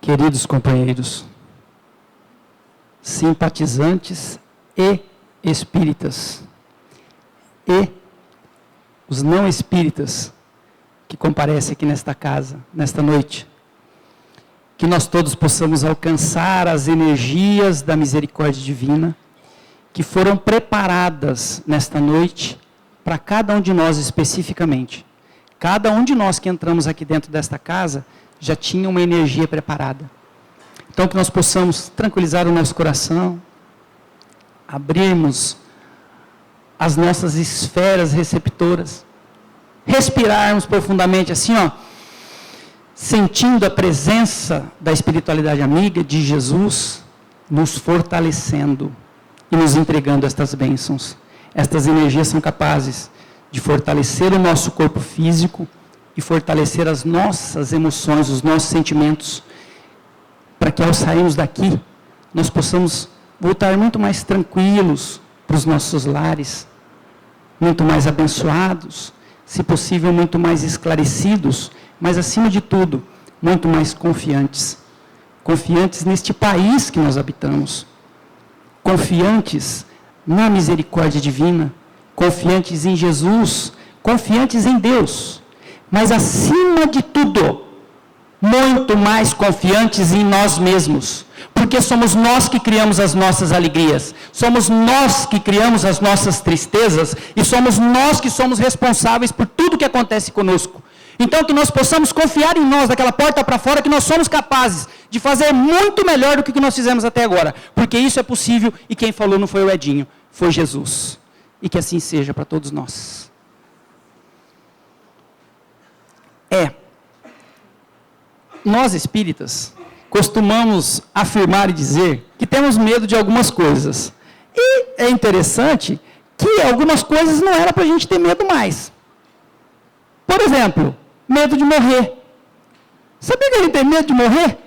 Queridos companheiros, simpatizantes e espíritas, e os não espíritas que comparecem aqui nesta casa, nesta noite, que nós todos possamos alcançar as energias da misericórdia divina, que foram preparadas nesta noite, para cada um de nós especificamente. Cada um de nós que entramos aqui dentro desta casa, já tinha uma energia preparada. Então que nós possamos tranquilizar o nosso coração, abrirmos as nossas esferas receptoras, respirarmos profundamente assim, ó, sentindo a presença da espiritualidade amiga de Jesus, nos fortalecendo e nos entregando estas bênçãos. Estas energias são capazes de fortalecer o nosso corpo físico e fortalecer as nossas emoções, os nossos sentimentos, para que ao sairmos daqui, nós possamos voltar muito mais tranquilos para os nossos lares, muito mais abençoados, se possível muito mais esclarecidos, mas acima de tudo, muito mais confiantes. Confiantes neste país que nós habitamos, confiantes na misericórdia divina, confiantes em Jesus, confiantes em Deus, mas acima de tudo, muito mais confiantes em nós mesmos, porque somos nós que criamos as nossas alegrias, somos nós que criamos as nossas tristezas, e somos nós que somos responsáveis por tudo que acontece conosco. Então que nós possamos confiar em nós, daquela porta para fora, que nós somos capazes de fazer muito melhor do que nós fizemos até agora, porque isso é possível, e quem falou não foi o Edinho, foi Jesus, e que assim seja para todos nós. Nós espíritas costumamos afirmar e dizer que temos medo de algumas coisas, e é interessante que algumas coisas não era para a gente ter medo mais. Por exemplo, medo de morrer. Sabia que a gente tem medo de morrer?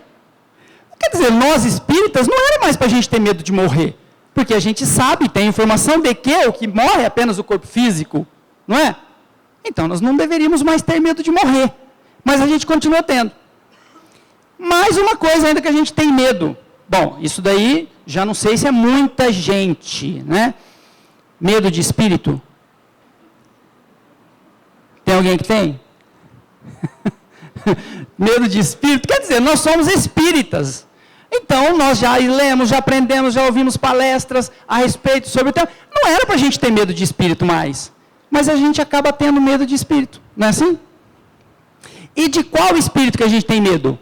Quer dizer, nós espíritas não era mais para a gente ter medo de morrer, porque a gente sabe, tem informação de que o que morre é apenas o corpo físico, não é? Então nós não deveríamos mais ter medo de morrer, mas a gente continua tendo. Mais uma coisa ainda que a gente tem medo. Bom, isso daí já não sei se é muita gente, né? Medo de espírito. Tem alguém que tem? Medo de espírito, quer dizer, nós somos espíritas. Então, nós já lemos, já aprendemos, já ouvimos palestras a respeito sobre o tema. Não era para a gente ter medo de espírito mais, mas a gente acaba tendo medo de espírito, não é assim? E de qual espírito que a gente tem medo?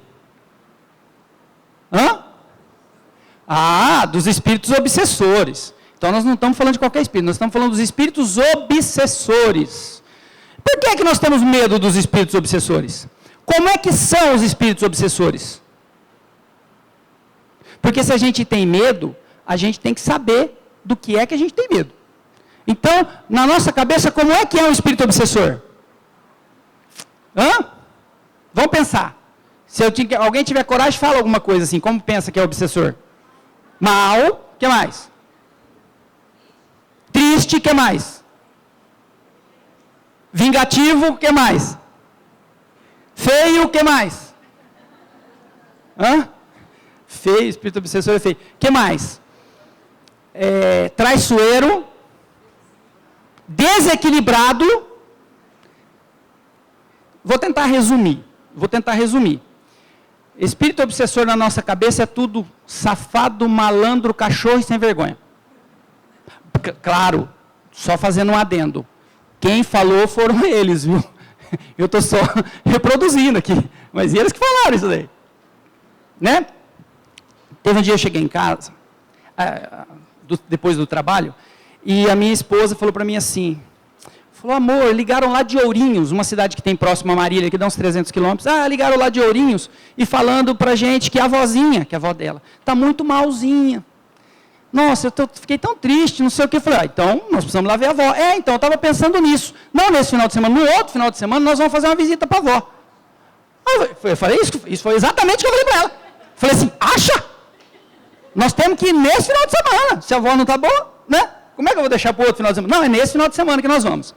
Dos espíritos obsessores. Então, nós não estamos falando de qualquer espírito, nós estamos falando dos espíritos obsessores. Por que nós temos medo dos espíritos obsessores? Como é que são os espíritos obsessores? Porque se a gente tem medo, a gente tem que saber do que é que a gente tem medo. Então, na nossa cabeça, como é que é um espírito obsessor? Vamos pensar. Se alguém tiver coragem, fala alguma coisa assim, como pensa que é obsessor? Mal, o que mais? Triste, o que mais? Vingativo, o que mais? Feio, o que mais? Feio, espírito obsessor é feio. O que mais? Traiçoeiro, desequilibrado. Vou tentar resumir. Espírito obsessor na nossa cabeça é tudo safado, malandro, cachorro e sem vergonha. Claro, só fazendo um adendo. Quem falou foram eles, viu? Eu estou só reproduzindo aqui. Mas eles que falaram isso daí. Né? Teve um dia eu cheguei em casa, depois do trabalho, e a minha esposa falou para mim assim, falou, amor, ligaram lá de Ourinhos, uma cidade que tem próximo a Marília, que dá uns 300 quilômetros, ligaram lá de Ourinhos, e falando para a gente que a avózinha, que é a avó dela, está muito malzinha. Nossa, fiquei tão triste, não sei o que. Eu falei, então nós precisamos lá ver a avó. Então eu estava pensando nisso. Não nesse final de semana, no outro final de semana, nós vamos fazer uma visita para a avó. Eu falei, isso foi exatamente o que eu falei para ela. Falei assim, acha? Nós temos que ir nesse final de semana. Se a avó não está boa, né? Como é que eu vou deixar para o outro final de semana? Não, é nesse final de semana que nós vamos.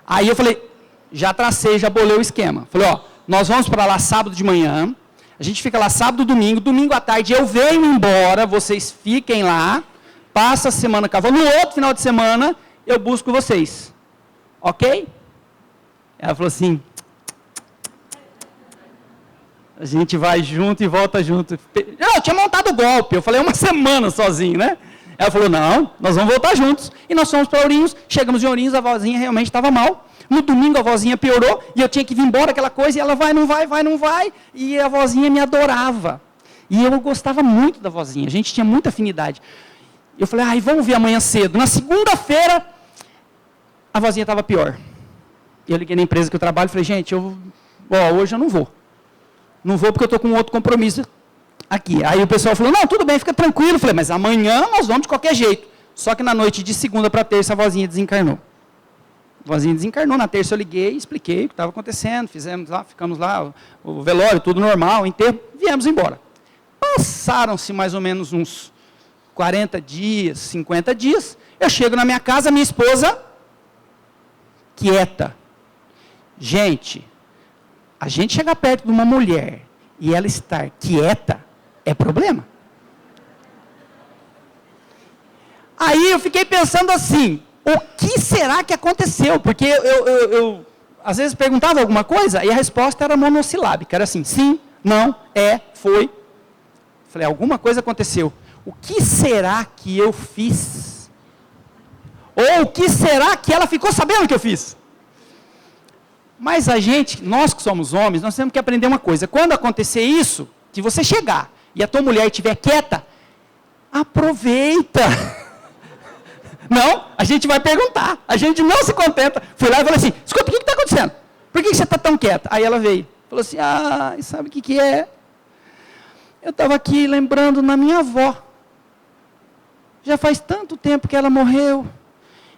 Aí eu falei, já tracei, já bolei o esquema. Falei, nós vamos para lá sábado de manhã, A gente fica lá sábado, domingo à tarde eu venho embora, vocês fiquem lá, passa a semana com a avó, no outro final de semana eu busco vocês. Ok? Ela falou assim, a gente vai junto e volta junto. Eu tinha montado o golpe, eu falei uma semana sozinho, né? Ela falou, não, nós vamos voltar juntos. E nós fomos para Ourinhos, chegamos em Ourinhos, a vozinha realmente estava mal. No domingo a vozinha piorou, e eu tinha que vir embora, aquela coisa, e ela vai, não vai, e a vozinha me adorava. E eu gostava muito da vozinha, a gente tinha muita afinidade. Eu falei, vamos ver amanhã cedo. Na segunda-feira, a vozinha estava pior. Eu liguei na empresa que eu trabalho e falei, gente, hoje eu não vou. Não vou porque eu estou com outro compromisso aqui. Aí o pessoal falou, não, tudo bem, fica tranquilo. Eu falei, mas amanhã nós vamos de qualquer jeito. Só que na noite de segunda para terça, a vozinha desencarnou. A vozinha desencarnou, na terça eu liguei, expliquei o que estava acontecendo, ficamos lá, o velório, tudo normal, o enterro, viemos embora. Passaram-se mais ou menos uns 40 dias, 50 dias, eu chego na minha casa, minha esposa, quieta. Gente, a gente chegar perto de uma mulher e ela estar quieta, é problema. Aí eu fiquei pensando assim, o que será que aconteceu? Porque eu às vezes perguntava alguma coisa e a resposta era monossilábica, era assim, sim, não, foi. Falei, alguma coisa aconteceu. O que será que eu fiz? Ou o que será que ela ficou sabendo que eu fiz? Mas nós que somos homens, nós temos que aprender uma coisa. Quando acontecer isso, se você chegar e a tua mulher estiver quieta, aproveita. Não, a gente vai perguntar. A gente não se contenta. Fui lá e falei assim, escuta, o que está acontecendo? Por que você está tão quieta? Aí ela veio. Falou assim, sabe o que é? Eu estava aqui lembrando na minha avó. Já faz tanto tempo que ela morreu.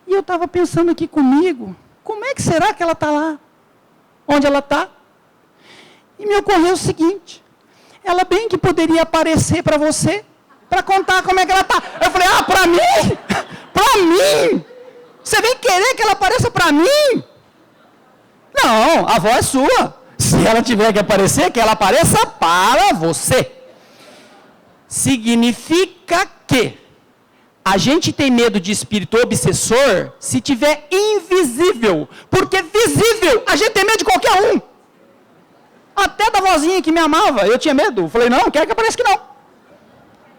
E eu estava pensando aqui comigo, como é que será que ela está lá? Onde ela está? E me ocorreu o seguinte, ela bem que poderia aparecer para você, para contar como é que ela está. Eu falei, para mim? Para mim? Você vem querer que ela apareça para mim? Não, a avó é sua. Se ela tiver que aparecer, que ela apareça para você. Significa que a gente tem medo de espírito obsessor se tiver invisível. Porque visível, a gente tem medo de qualquer um. Até da vozinha que me amava, eu tinha medo. Eu falei, não quero que apareça que não.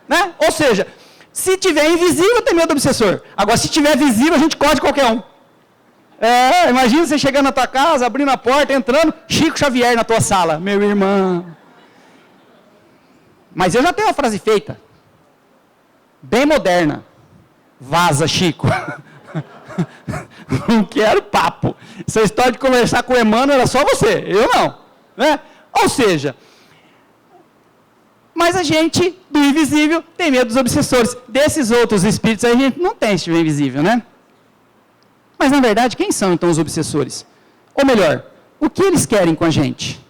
Né? Ou seja, se tiver invisível, tem medo do obsessor. Agora, se tiver visível, a gente corre de qualquer um. Imagina você chegando na tua casa, abrindo a porta, entrando, Chico Xavier na tua sala. Meu irmão. Mas eu já tenho uma frase feita. Bem moderna. Vaza, Chico. Não quero papo. Essa história de conversar com o Emmanuel era só você, eu não. Né? Ou seja, mas a gente, do invisível, tem medo dos obsessores. Desses outros espíritos, a gente não tem esse invisível, né? Mas, na verdade, quem são, então, os obsessores? Ou melhor, o que eles querem com a gente?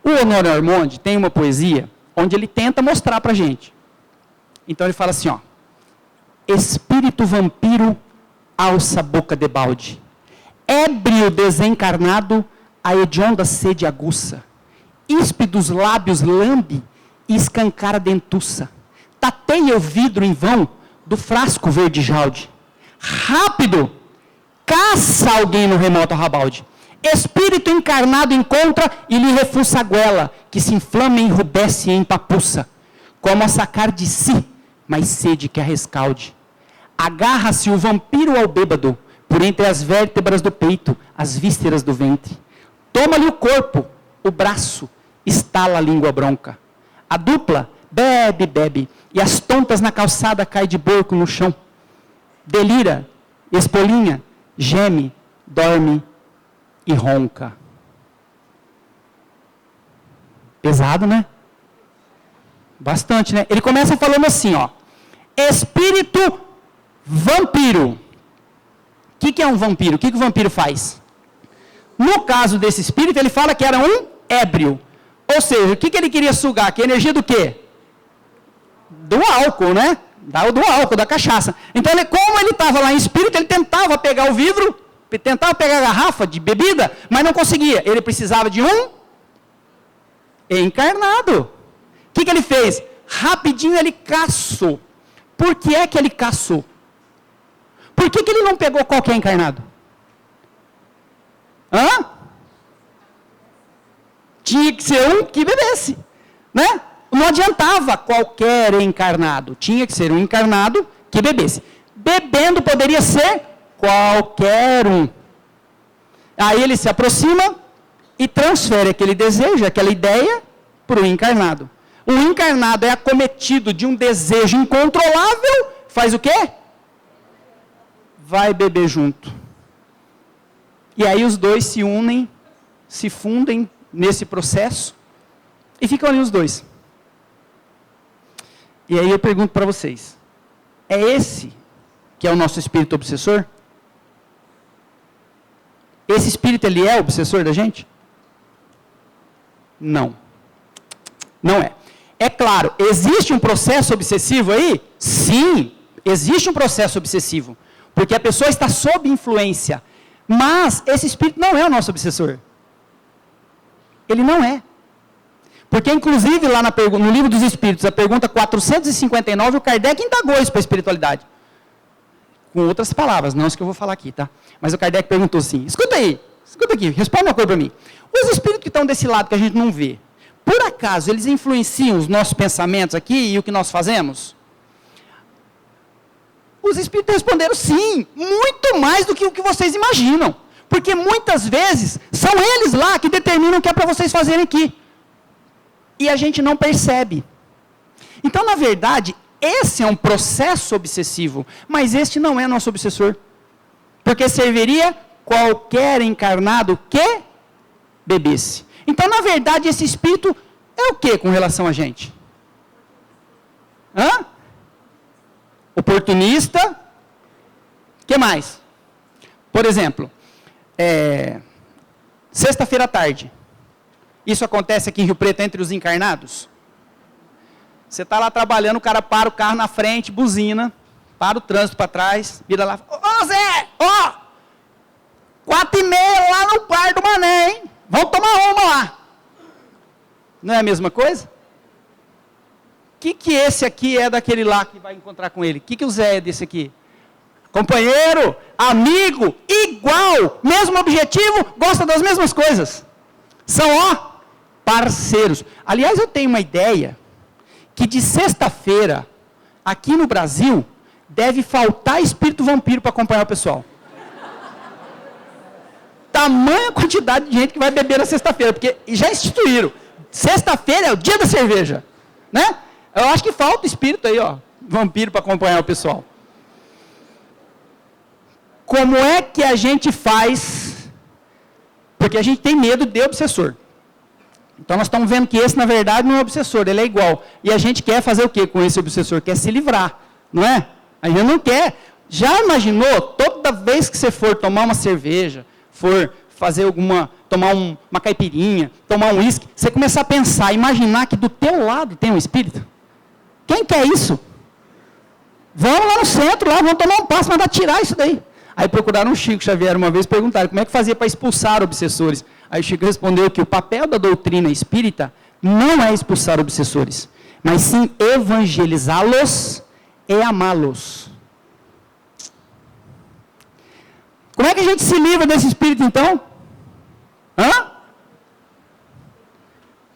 O Honório Armond tem uma poesia onde ele tenta mostrar para a gente. Então, ele fala assim, espírito vampiro alça boca de balde, ébrio desencarnado, a hedionda sede aguça, íspidos lábios lambe e escancara dentuça, tateia o vidro em vão do frasco verde jalde, rápido, caça alguém no remoto arrabalde, espírito encarnado encontra e lhe refuça a goela, que se inflama e enrubesce e empapuça, como a sacar de si, mas sede que a rescalde. Agarra-se o vampiro ao bêbado, por entre as vértebras do peito, as vísceras do ventre. Toma-lhe o corpo, o braço, estala a língua bronca. A dupla bebe, e as tontas na calçada caem de borco no chão. Delira, espolinha, geme, dorme e ronca. Pesado, né? Bastante, né? Ele começa falando assim, espírito vampiro. O que é um vampiro? O que o vampiro faz? No caso desse espírito, ele fala que era um ébrio. Ou seja, o que ele queria sugar? Que energia do quê? Do álcool, né? Do álcool, da cachaça. Então, como ele estava lá em espírito, ele tentava pegar o vidro, tentava pegar a garrafa de bebida, mas não conseguia. Ele precisava de um encarnado. O que ele fez? Rapidinho ele caçou. Por que é que ele caçou? Por que ele não pegou qualquer encarnado? Tinha que ser um que bebesse, né? Não adiantava qualquer encarnado, tinha que ser um encarnado que bebesse. Bebendo poderia ser qualquer um. Aí ele se aproxima e transfere aquele desejo, aquela ideia, para o encarnado. O encarnado é acometido de um desejo incontrolável, faz o quê? Vai beber junto. E aí os dois se unem, se fundem nesse processo, e ficam ali os dois. E aí eu pergunto para vocês, é esse que é o nosso espírito obsessor? Esse espírito, ele é obsessor da gente? Não. Não é. É claro, existe um processo obsessivo aí? Sim, existe um processo obsessivo. Porque a pessoa está sob influência. Mas esse espírito não é o nosso obsessor. Ele não é. Porque, inclusive, lá no Livro dos Espíritos, a pergunta 459, o Kardec indagou isso para a espiritualidade. Com outras palavras, não as que eu vou falar aqui, tá? Mas o Kardec perguntou assim, escuta aqui, responde uma coisa para mim. Os espíritos que estão desse lado, que a gente não vê, por acaso, eles influenciam os nossos pensamentos aqui e o que nós fazemos? Os espíritos responderam sim, muito mais do que o que vocês imaginam. Porque muitas vezes, são eles lá que determinam o que é para vocês fazerem aqui. E a gente não percebe. Então, na verdade, esse é um processo obsessivo, mas este não é nosso obsessor. Porque serviria qualquer encarnado que bebesse. Então, na verdade, esse espírito é o que com relação a gente? Oportunista. O que mais? Por exemplo, sexta-feira à tarde. Isso acontece aqui em Rio Preto entre os encarnados? Você está lá trabalhando, o cara para o carro na frente, buzina, para o trânsito para trás, vira lá, ô Zé, 4h30 lá no par do Mané, hein? Vamos tomar uma lá. Não é a mesma coisa? O que esse aqui é daquele lá que vai encontrar com ele? O que o Zé é desse aqui? Companheiro, amigo, igual, mesmo objetivo, gosta das mesmas coisas. São, parceiros. Aliás, eu tenho uma ideia que de sexta-feira, aqui no Brasil, deve faltar espírito vampiro para acompanhar o pessoal. Tamanha quantidade de gente que vai beber na sexta-feira, porque já instituíram. Sexta-feira é o dia da cerveja, né? Eu acho que falta espírito aí, vampiro para acompanhar o pessoal. Como é que a gente faz? Porque a gente tem medo de obsessor. Então nós estamos vendo que esse, na verdade, não é obsessor, ele é igual. E a gente quer fazer o que com esse obsessor? Quer se livrar, não é? A gente não quer. Já imaginou, toda vez que você for tomar uma cerveja, for fazer tomar uma caipirinha, tomar um uísque, você começar a pensar, imaginar que do teu lado tem um espírito? Quem quer isso? Vamos lá no centro, vamos tomar um passo, mas tirar isso daí. Aí procuraram o Chico Xavier uma vez, perguntaram como é que fazia para expulsar obsessores. Aí o Chico respondeu que o papel da doutrina espírita não é expulsar obsessores, mas sim evangelizá-los e amá-los. Como é que a gente se livra desse espírito, então?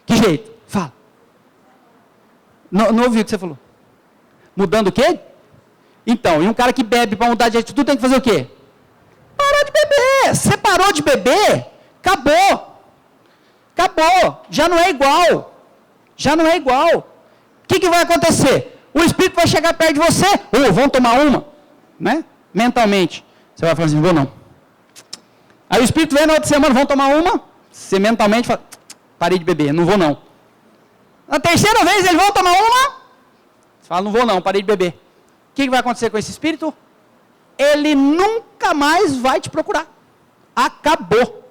Que jeito? Fala. Não ouvi o que você falou. Mudando o quê? Então, e um cara que bebe para mudar de atitude tem que fazer o quê? Parar de beber. Você parou de beber, acabou. Acabou. Já não é igual. Já não é igual. O que vai acontecer? O espírito vai chegar perto de você. Vamos tomar uma. Né? Mentalmente. Você vai falar assim, vou não. Aí o espírito vem na outra semana, vamos tomar uma. Você mentalmente fala, parei de beber, não vou não. Na terceira vez ele vai tomar uma. Você fala, não vou não, parei de beber. O que vai acontecer com esse espírito? Ele nunca mais vai te procurar. Acabou.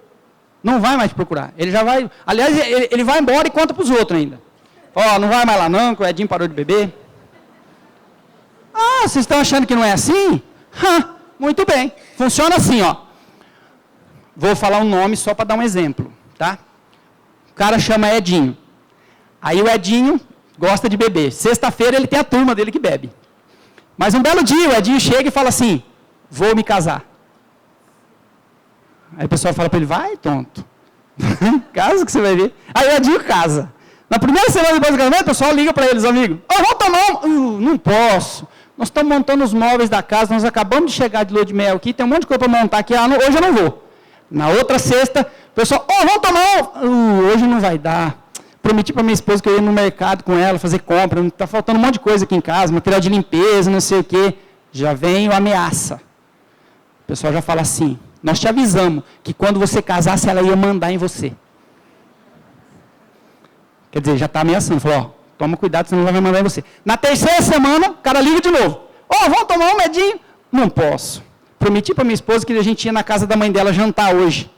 Não vai mais te procurar. Ele já vai, aliás, ele vai embora e conta para os outros ainda. Não vai mais lá não, que o Edinho parou de beber. Vocês estão achando que não é assim? Muito bem. Funciona assim, Vou falar um nome só para dar um exemplo, tá? O cara chama Edinho. Aí o Edinho gosta de beber. Sexta-feira ele tem a turma dele que bebe. Mas um belo dia o Edinho chega e fala assim, vou me casar. Aí o pessoal fala para ele, vai tonto. Casa que você vai ver. Aí o Edinho casa. Na primeira semana depois do casamento, o pessoal liga para eles, amigos. Vamos tomar não posso. Nós estamos montando os móveis da casa, nós acabamos de chegar de lua de mel aqui, tem um monte de coisa para montar aqui, hoje eu não vou. Na outra sexta, o pessoal, vamos tomar hoje não vai dar. Prometi para minha esposa que eu ia no mercado com ela, fazer compra, está faltando um monte de coisa aqui em casa, material de limpeza, não sei o quê. Já vem a ameaça. O pessoal já fala assim, nós te avisamos que quando você casasse, ela ia mandar em você. Quer dizer, já está ameaçando, falou, toma cuidado, senão ela vai mandar em você. Na terceira semana, o cara liga de novo. Vamos tomar um medinho? Não posso. Prometi para minha esposa que a gente ia na casa da mãe dela jantar hoje.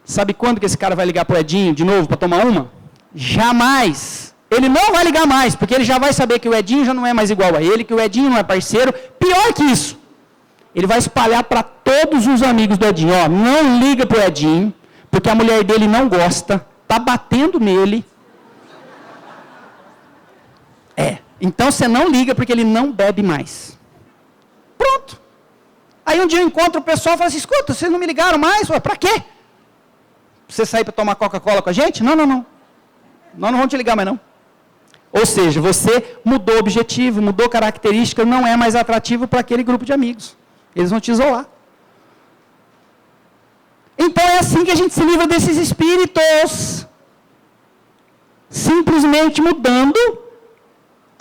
Sabe quando que esse cara vai ligar para o Edinho de novo para tomar uma? Jamais. Ele não vai ligar mais, porque ele já vai saber que o Edinho já não é mais igual a ele, que o Edinho não é parceiro. Pior que isso. Ele vai espalhar para todos os amigos do Edinho. Não liga para o Edinho, porque a mulher dele não gosta, está batendo nele. Então você não liga porque ele não bebe mais. Pronto. Aí um dia eu encontro o pessoal e falo assim, escuta, vocês não me ligaram mais? Para quê? Você sair para tomar Coca-Cola com a gente? Não. Nós não vamos te ligar mais não. Ou seja, você mudou o objetivo, mudou característica, não é mais atrativo para aquele grupo de amigos. Eles vão te isolar. Então é assim que a gente se livra desses espíritos. Simplesmente mudando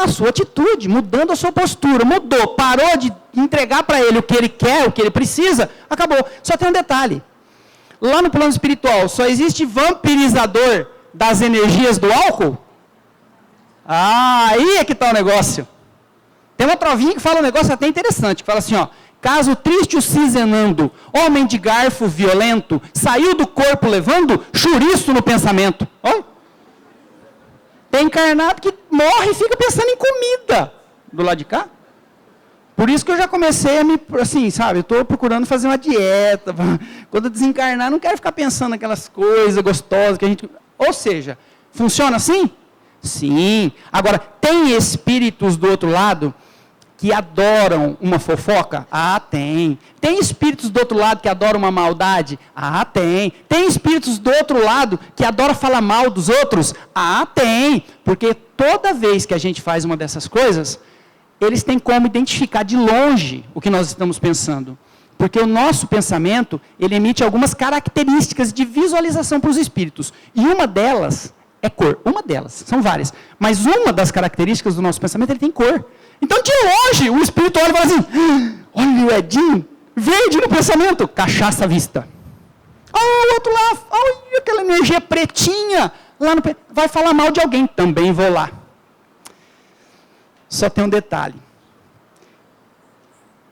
a sua atitude, mudando a sua postura, mudou, parou de entregar para ele o que ele quer, o que ele precisa, acabou. Só tem um detalhe, lá no plano espiritual, só existe vampirizador das energias do álcool? Aí é que está o negócio. Tem uma provinha que fala um negócio até interessante, que fala assim, caso triste o cisenando, homem de garfo violento, saiu do corpo levando chouriço no pensamento. Olha. Tem encarnado que morre e fica pensando em comida do lado de cá. Por isso que eu já comecei a eu estou procurando fazer uma dieta. Quando eu desencarnar, não quero ficar pensando naquelas coisas gostosas que a gente... Ou seja, funciona assim? Sim. Agora, tem espíritos do outro lado que adoram uma fofoca? Tem. Tem espíritos do outro lado que adoram uma maldade? Tem. Tem espíritos do outro lado que adoram falar mal dos outros? Tem. Porque toda vez que a gente faz uma dessas coisas, eles têm como identificar de longe o que nós estamos pensando. Porque o nosso pensamento, ele emite algumas características de visualização para os espíritos. E uma delas é cor. Uma delas, são várias. Mas uma das características do nosso pensamento, ele tem cor. Então, de longe, o espírito olha e fala assim, olha o Edinho, verde no pensamento, cachaça à vista. O outro lá, olha aquela energia pretinha, lá no, vai falar mal de alguém, também vou lá. Só tem um detalhe.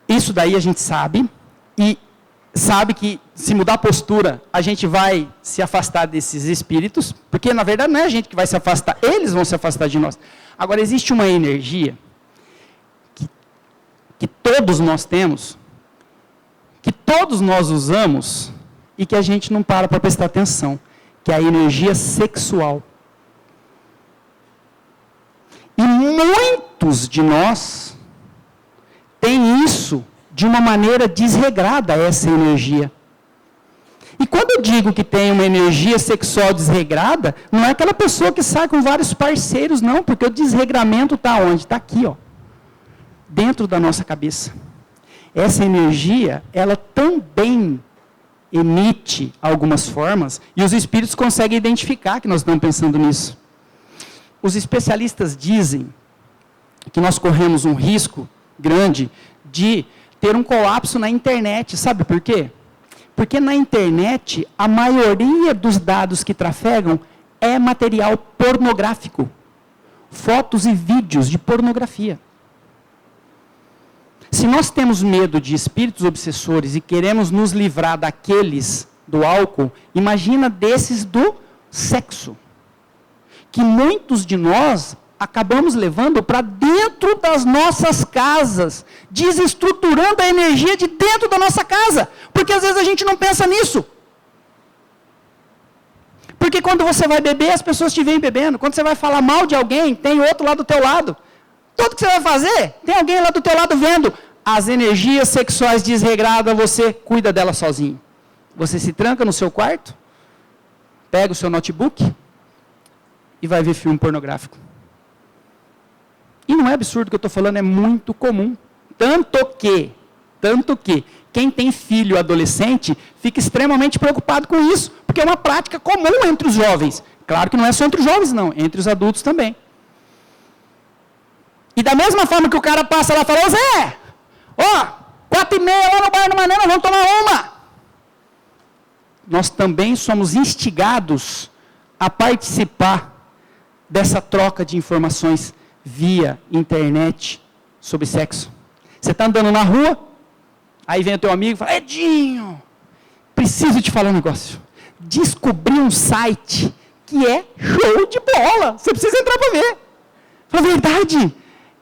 Isso daí a gente sabe, e sabe que se mudar a postura, a gente vai se afastar desses espíritos, porque na verdade não é a gente que vai se afastar, eles vão se afastar de nós. Agora, existe uma energia que todos nós temos, que todos nós usamos, e que a gente não para prestar atenção, que é a energia sexual. E muitos de nós têm isso de uma maneira desregrada, essa energia. E quando eu digo que tem uma energia sexual desregrada, não é aquela pessoa que sai com vários parceiros, não, porque o desregramento está onde? Está aqui, dentro da nossa cabeça. Essa energia, ela também emite algumas formas, e os espíritos conseguem identificar que nós estamos pensando nisso. Os especialistas dizem que nós corremos um risco grande de ter um colapso na internet. Sabe por quê? Porque na internet, a maioria dos dados que trafegam é material pornográfico. Fotos e vídeos de pornografia. Se nós temos medo de espíritos obsessores e queremos nos livrar daqueles do álcool, imagina desses do sexo. Que muitos de nós acabamos levando para dentro das nossas casas, desestruturando a energia de dentro da nossa casa, porque às vezes a gente não pensa nisso. Porque quando você vai beber, as pessoas te veem bebendo. Quando você vai falar mal de alguém, tem outro lá do teu lado. Tudo que você vai fazer, tem alguém lá do teu lado vendo. As energias sexuais desregradas, você cuida delas sozinho. Você se tranca no seu quarto, pega o seu notebook e vai ver filme pornográfico. E não é absurdo o que eu estou falando, é muito comum. Tanto que, quem tem filho adolescente fica extremamente preocupado com isso, porque é uma prática comum entre os jovens. Claro que não é só entre os jovens, não, entre os adultos também. E da mesma forma que o cara passa lá e fala, ô Zé, ó, 4h30 lá no bar do Mané, nós vamos tomar uma. Nós também somos instigados a participar dessa troca de informações via internet sobre sexo. Você está andando na rua, aí vem o teu amigo e fala, Edinho, preciso te falar um negócio. Descobri um site que é show de bola. Você precisa entrar para ver. Fala, verdade,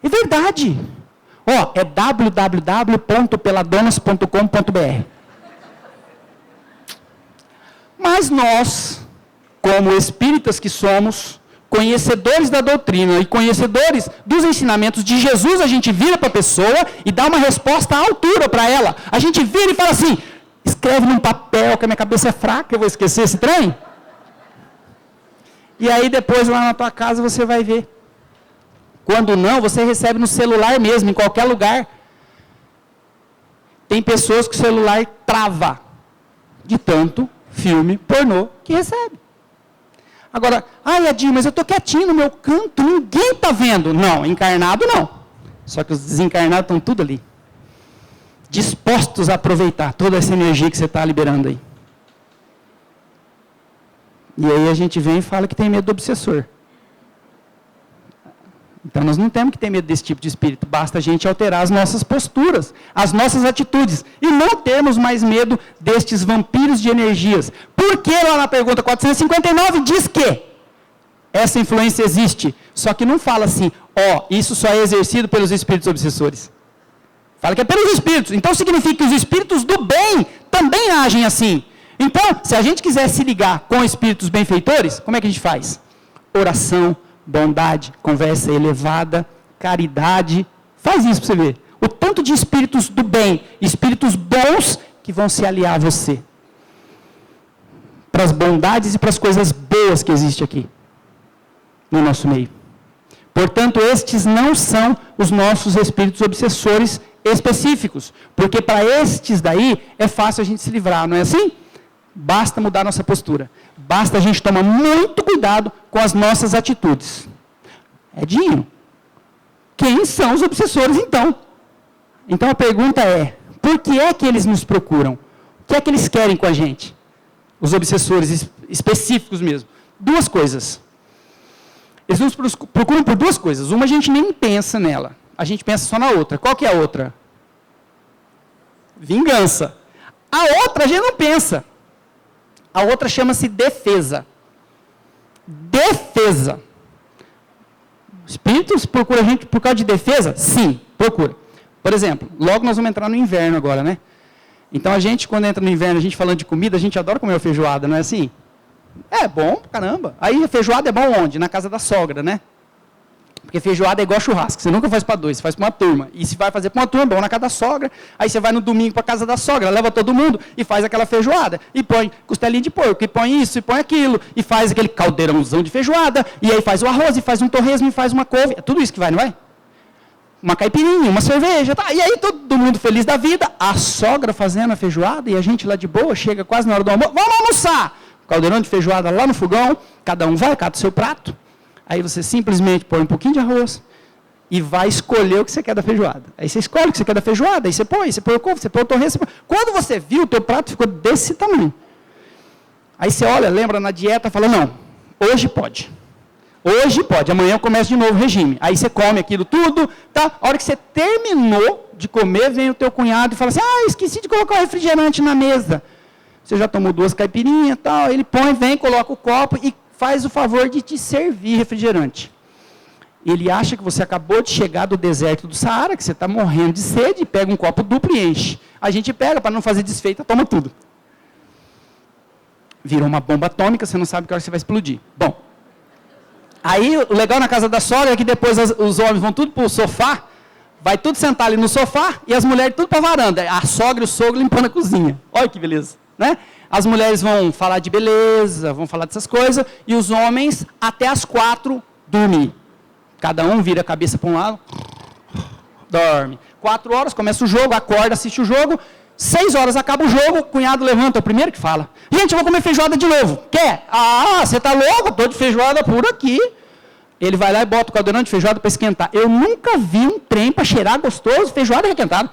é verdade. Ó, é www.peladonas.com.br. Mas nós, como espíritas que somos, conhecedores da doutrina e conhecedores dos ensinamentos de Jesus, a gente vira para a pessoa e dá uma resposta à altura para ela. A gente vira e fala assim, escreve num papel, que a minha cabeça é fraca, eu vou esquecer esse trem. E aí depois lá na tua casa você vai ver. Quando não, você recebe no celular mesmo, em qualquer lugar. Tem pessoas que o celular trava de tanto filme pornô que recebe. Agora, Edinho, mas eu estou quietinho no meu canto, ninguém está vendo. Não, encarnado não. Só que os desencarnados estão tudo ali. Dispostos a aproveitar toda essa energia que você está liberando aí. E aí a gente vem e fala que tem medo do obsessor. Então nós não temos que ter medo desse tipo de espírito, basta a gente alterar as nossas posturas, as nossas atitudes, e não termos mais medo destes vampiros de energias. Por que lá na pergunta 459 diz que essa influência existe, só que não fala assim, isso só é exercido pelos espíritos obsessores. Fala que é pelos espíritos, então significa que os espíritos do bem também agem assim. Então, se a gente quiser se ligar com espíritos benfeitores, como é que a gente faz? Oração, bondade, conversa elevada, caridade. Faz isso para você ver. O tanto de espíritos do bem, espíritos bons que vão se aliar a você. Para as bondades e para as coisas boas que existem aqui, no nosso meio. Portanto, estes não são os nossos espíritos obsessores específicos. Porque para estes daí é fácil a gente se livrar, não é assim? Basta mudar nossa postura. Basta a gente tomar muito cuidado com as nossas atitudes. Edinho, quem são os obsessores então? Então a pergunta é, por que é que eles nos procuram? O que é que eles querem com a gente? Os obsessores específicos mesmo. Duas coisas. Eles nos procuram por duas coisas. Uma a gente nem pensa nela. A gente pensa só na outra. Qual que é a outra? Vingança. A outra a gente não pensa. A outra chama-se defesa. Defesa. Espíritos procuram a gente por causa de defesa? Sim, procura. Por exemplo, logo nós vamos entrar no inverno agora, né? Então a gente, quando entra no inverno, a gente falando de comida, a gente adora comer uma feijoada, não é assim? É bom, caramba. Aí a feijoada é bom onde? Na casa da sogra, né? Porque feijoada é igual churrasco, você nunca faz para dois, você faz para uma turma. E se vai fazer para uma turma, bom na casa da sogra, aí você vai no domingo para a casa da sogra, leva todo mundo e faz aquela feijoada. E põe costelinha de porco, e põe isso, e põe aquilo, e faz aquele caldeirãozão de feijoada, e aí faz o arroz, e faz um torresmo, e faz uma couve. É tudo isso que vai, não vai? Uma caipirinha, uma cerveja, tá? E aí todo mundo feliz da vida, a sogra fazendo a feijoada, e a gente lá de boa, chega quase na hora do almoço, vamos almoçar! Caldeirão de feijoada lá no fogão, cada um vai, cata o seu prato. Aí você simplesmente põe um pouquinho de arroz e vai escolher o que você quer da feijoada. Aí você escolhe o que você quer da feijoada, aí você põe o couve, você põe o torresmo. Quando você viu, o teu prato ficou desse tamanho. Aí você olha, lembra na dieta, fala, não, hoje pode. Hoje pode, amanhã eu começo de novo o regime. Aí você come aquilo tudo, tá? A hora que você terminou de comer, vem o teu cunhado e fala assim, esqueci de colocar o refrigerante na mesa. Você já tomou 2 caipirinhas e tal, ele põe, vem, coloca o copo e faz o favor de te servir refrigerante. Ele acha que você acabou de chegar do deserto do Saara, que você está morrendo de sede, pega um copo duplo e enche. A gente pega, para não fazer desfeita, toma tudo. Virou uma bomba atômica, você não sabe que hora você vai explodir. Bom, aí o legal na casa da sogra é que depois os homens vão tudo pro sofá, vai tudo sentar ali no sofá e as mulheres tudo para a varanda. A sogra e o sogro limpando a cozinha. Olha que beleza, né? As mulheres vão falar de beleza, vão falar dessas coisas, e os homens até as 4 dormir. Cada um vira a cabeça para um lado, dorme. 4 horas, começa o jogo, acorda, assiste o jogo. 6 horas acaba o jogo, o cunhado levanta, é o primeiro que fala. Gente, eu vou comer feijoada de novo. Quer? Ah, você tá louco? Estou de feijoada por aqui. Ele vai lá e bota o caldeirão de feijoada para esquentar. Eu nunca vi um trem para cheirar gostoso, feijoada requentada.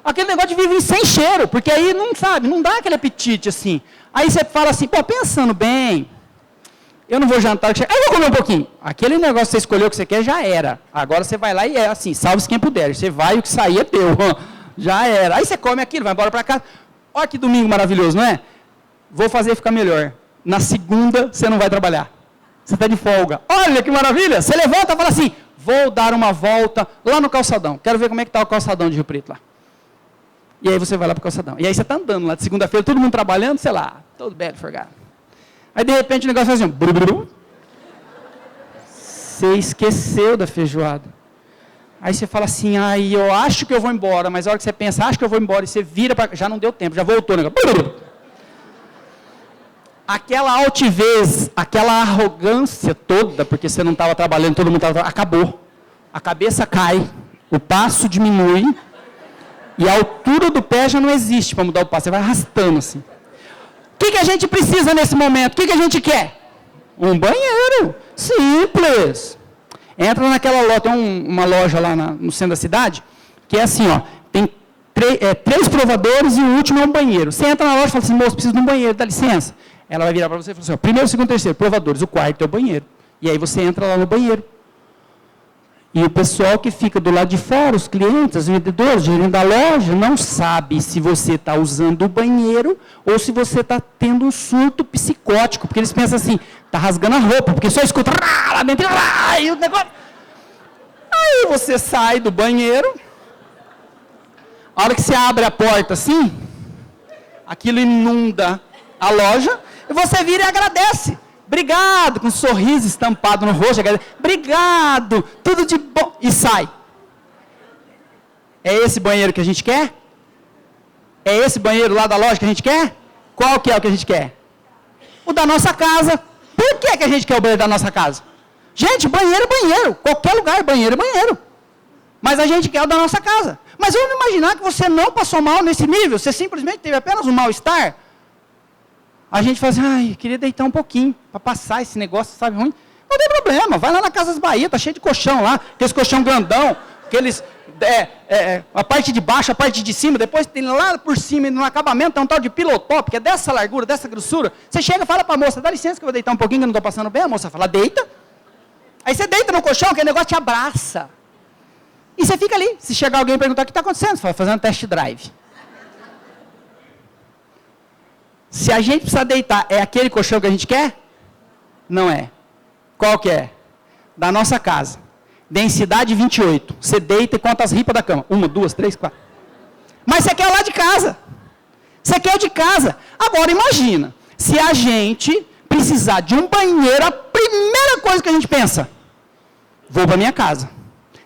Aquele negócio de viver sem cheiro, porque aí não sabe, não dá aquele apetite assim. Aí você fala assim, pô, pensando bem, eu não vou jantar, aí eu vou comer um pouquinho. Aquele negócio que você escolheu que você quer, já era. Agora você vai lá e é assim, salve-se quem puder. Você vai e o que sair é teu. Já era. Aí você come aquilo, vai embora para casa. Olha que domingo maravilhoso, não é? Vou fazer ficar melhor. Na segunda, você não vai trabalhar. Você está de folga. Olha que maravilha. Você levanta e fala assim, vou dar uma volta lá no calçadão. Quero ver como é que está o calçadão de Rio Preto lá. E aí você vai lá para o calçadão. E aí você está andando lá de segunda-feira, todo mundo trabalhando, sei lá, todo belo, forgado. Aí de repente o negócio faz assim, você esqueceu da feijoada. Aí você fala assim, eu acho que eu vou embora, mas a hora que você pensa, acho que eu vou embora, e você vira para... Já não deu tempo, já voltou o negócio. Aquela altivez, aquela arrogância toda, porque você não estava trabalhando, todo mundo estava trabalhando, acabou. A cabeça cai, o passo diminui, e a altura do pé já não existe para mudar o passo, você vai arrastando assim. O que a gente precisa nesse momento? O que a gente quer? Um banheiro, simples. Entra naquela loja, tem uma loja lá no centro da cidade, que é assim, ó, tem 3 provadores e o último é um banheiro. Você entra na loja e fala assim, moço, preciso de um banheiro, dá licença. Ela vai virar para você e falar assim, ó, primeiro, segundo, terceiro, provadores, o quarto é o banheiro. E aí você entra lá no banheiro. E o pessoal que fica do lado de fora, os clientes, os vendedores, o gerente da loja, não sabe se você está usando o banheiro ou se você está tendo um surto psicótico, porque eles pensam assim, está rasgando a roupa, porque só escuta lá dentro, e o negócio... Aí você sai do banheiro, a hora que você abre a porta assim, aquilo inunda a loja, e você vira e agradece. Obrigado, com um sorriso estampado no rosto, obrigado, tudo de bom, e sai. É esse banheiro que a gente quer? É esse banheiro lá da loja que a gente quer? Qual que é o que a gente quer? O da nossa casa. Por que a gente quer o banheiro da nossa casa? Gente, banheiro é banheiro, qualquer lugar, banheiro é banheiro. Mas a gente quer o da nossa casa. Mas vamos imaginar que você não passou mal nesse nível, você simplesmente teve apenas um mal-estar. A gente fala assim, queria deitar um pouquinho, para passar esse negócio, sabe, ruim. Não tem problema, vai lá na Casas Bahia, tá cheio de colchão lá, aqueles colchão grandão, aqueles, a parte de baixo, a parte de cima, depois tem lá por cima, no acabamento, tem um tal de pillow top, que é dessa largura, dessa grossura. Você chega e fala para a moça, dá licença que eu vou deitar um pouquinho, que eu não estou passando bem. A moça fala, deita. Aí você deita no colchão, aquele negócio te abraça. E você fica ali. Se chegar alguém e perguntar, o que está acontecendo? Você fala, fazendo test drive. Se a gente precisar deitar, é aquele colchão que a gente quer? Não é. Qual que é? Da nossa casa. Densidade 28. Você deita e conta as ripas da cama. 1, 2, 3, 4. Mas você quer o lá de casa. Você quer o de casa. Agora imagina, se a gente precisar de um banheiro, a primeira coisa que a gente pensa, vou para minha casa.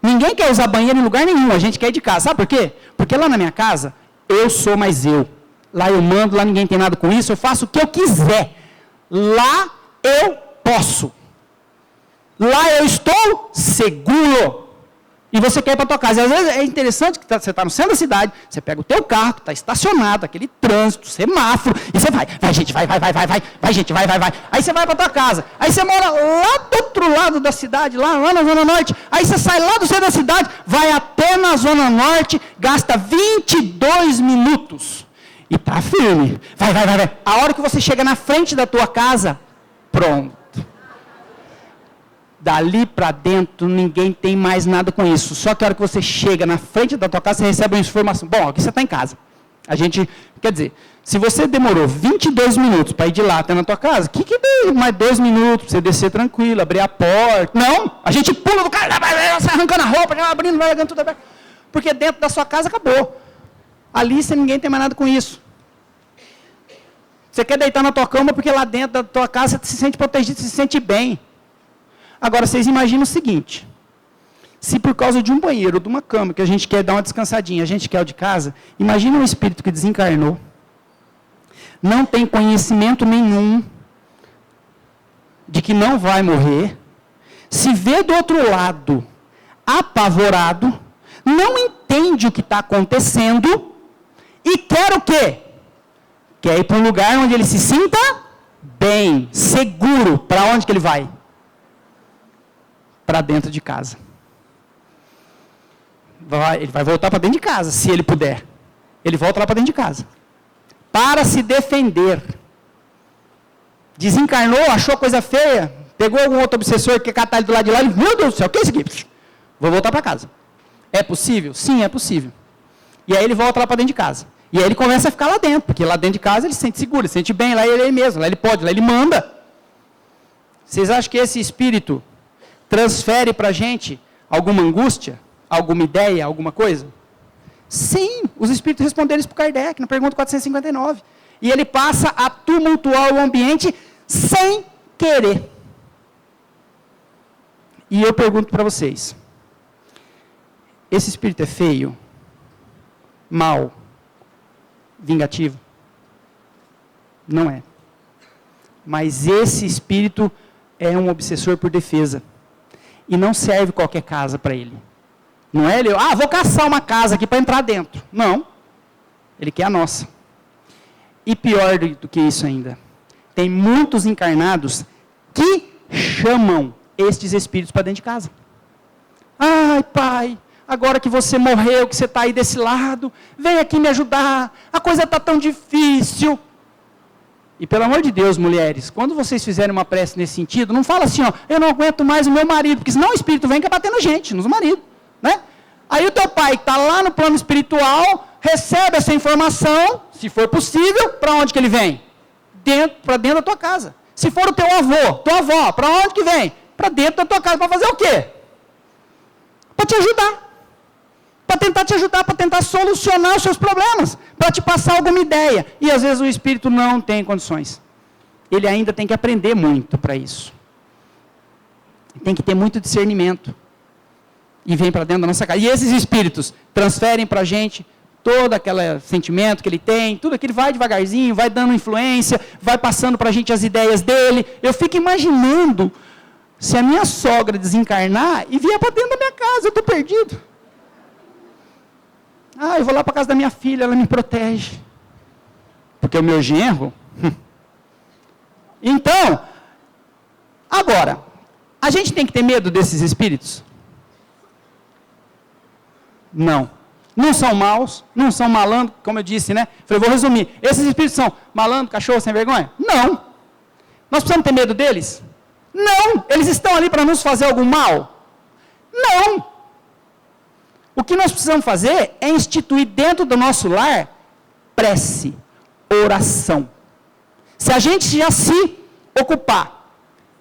Ninguém quer usar banheiro em lugar nenhum, a gente quer ir de casa. Sabe por quê? Porque lá na minha casa, eu sou mais eu. Lá eu mando, lá ninguém tem nada com isso, eu faço o que eu quiser. Lá eu posso. Lá eu estou seguro. E você quer ir para a tua casa. E às vezes é interessante que você está no centro da cidade, você pega o teu carro, que está estacionado, aquele trânsito, semáforo, e você vai gente, vai, gente, vai. Aí você vai para a tua casa. Aí você mora lá do outro lado da cidade, lá na Zona Norte. Aí você sai lá do centro da cidade, vai até na Zona Norte, gasta 22 minutos. E tá firme. Vai. A hora que você chega na frente da tua casa, pronto. Dali para dentro, ninguém tem mais nada com isso. Só que a hora que você chega na frente da tua casa, você recebe uma informação. Bom, aqui você está em casa. A gente, quer dizer, se você demorou 22 minutos para ir de lá até na tua casa, que deu mais 2 minutos para você descer tranquilo, abrir a porta? Não, a gente pula do carro, vai arrancando a roupa, já abrindo, vai largando tudo aberto. Porque dentro da sua casa acabou. Ali você ninguém tem mais nada com isso. Você quer deitar na tua cama porque lá dentro da tua casa você se sente protegido, se sente bem. Agora, vocês imaginam o seguinte. Se por causa de um banheiro, de uma cama, que a gente quer dar uma descansadinha, a gente quer o de casa, imagina um espírito que desencarnou, não tem conhecimento nenhum de que não vai morrer, se vê do outro lado, apavorado, não entende o que está acontecendo e quer o quê? Quer ir para um lugar onde ele se sinta bem, seguro. Para onde que ele vai? Para dentro de casa. Ele vai voltar para dentro de casa, se ele puder. Ele volta lá para dentro de casa. Para se defender. Desencarnou, achou coisa feia, pegou algum outro obsessor que quer catar ele do lado de lá, e meu Deus do céu, o que é isso aqui? Vou voltar para casa. É possível? Sim, é possível. E aí ele volta lá para dentro de casa. E aí ele começa a ficar lá dentro, porque lá dentro de casa ele se sente seguro, ele se sente bem, lá ele é mesmo, lá ele pode, lá ele manda. Vocês acham que esse espírito transfere para a gente alguma angústia, alguma ideia, alguma coisa? Sim, os espíritos responderam isso para Kardec, na pergunta 459. E ele passa a tumultuar o ambiente sem querer. E eu pergunto para vocês, esse espírito é feio? Mau? Vingativo? Não é. Mas esse espírito é um obsessor por defesa. E não serve qualquer casa para ele. Não é ele, vou caçar uma casa aqui para entrar dentro. Não. Ele quer a nossa. E pior do que isso ainda, tem muitos encarnados que chamam estes espíritos para dentro de casa. Ai, pai, agora que você morreu, que você está aí desse lado, vem aqui me ajudar, a coisa está tão difícil. E pelo amor de Deus, mulheres, quando vocês fizerem uma prece nesse sentido, não fala assim, eu não aguento mais o meu marido, porque senão o espírito vem e quer bater na gente, nos maridos, né? Aí o teu pai que está lá no plano espiritual, recebe essa informação, se for possível, para onde que ele vem? Para dentro da tua casa. Se for o teu avô, tua avó, para onde que vem? Para dentro da tua casa, para fazer o quê? Para te ajudar. Para tentar te ajudar, para tentar solucionar os seus problemas, para te passar alguma ideia. E às vezes o espírito não tem condições. Ele ainda tem que aprender muito para isso. Tem que ter muito discernimento. E vem para dentro da nossa casa. E esses espíritos transferem para a gente todo aquele sentimento que ele tem, tudo aquilo vai devagarzinho, vai dando influência, vai passando para a gente as ideias dele. Eu fico imaginando se a minha sogra desencarnar e vier para dentro da minha casa, eu estou perdido. Eu vou lá para a casa da minha filha, ela me protege. Porque o meu genro... Então, agora, a gente tem que ter medo desses espíritos? Não. Não são maus, não são malandros, como eu disse, né? Falei, vou resumir. Esses espíritos são malandro, cachorro, sem vergonha? Não. Nós precisamos ter medo deles? Não. Eles estão ali para nos fazer algum mal? Não. O que nós precisamos fazer é instituir dentro do nosso lar prece, oração. Se a gente já se ocupar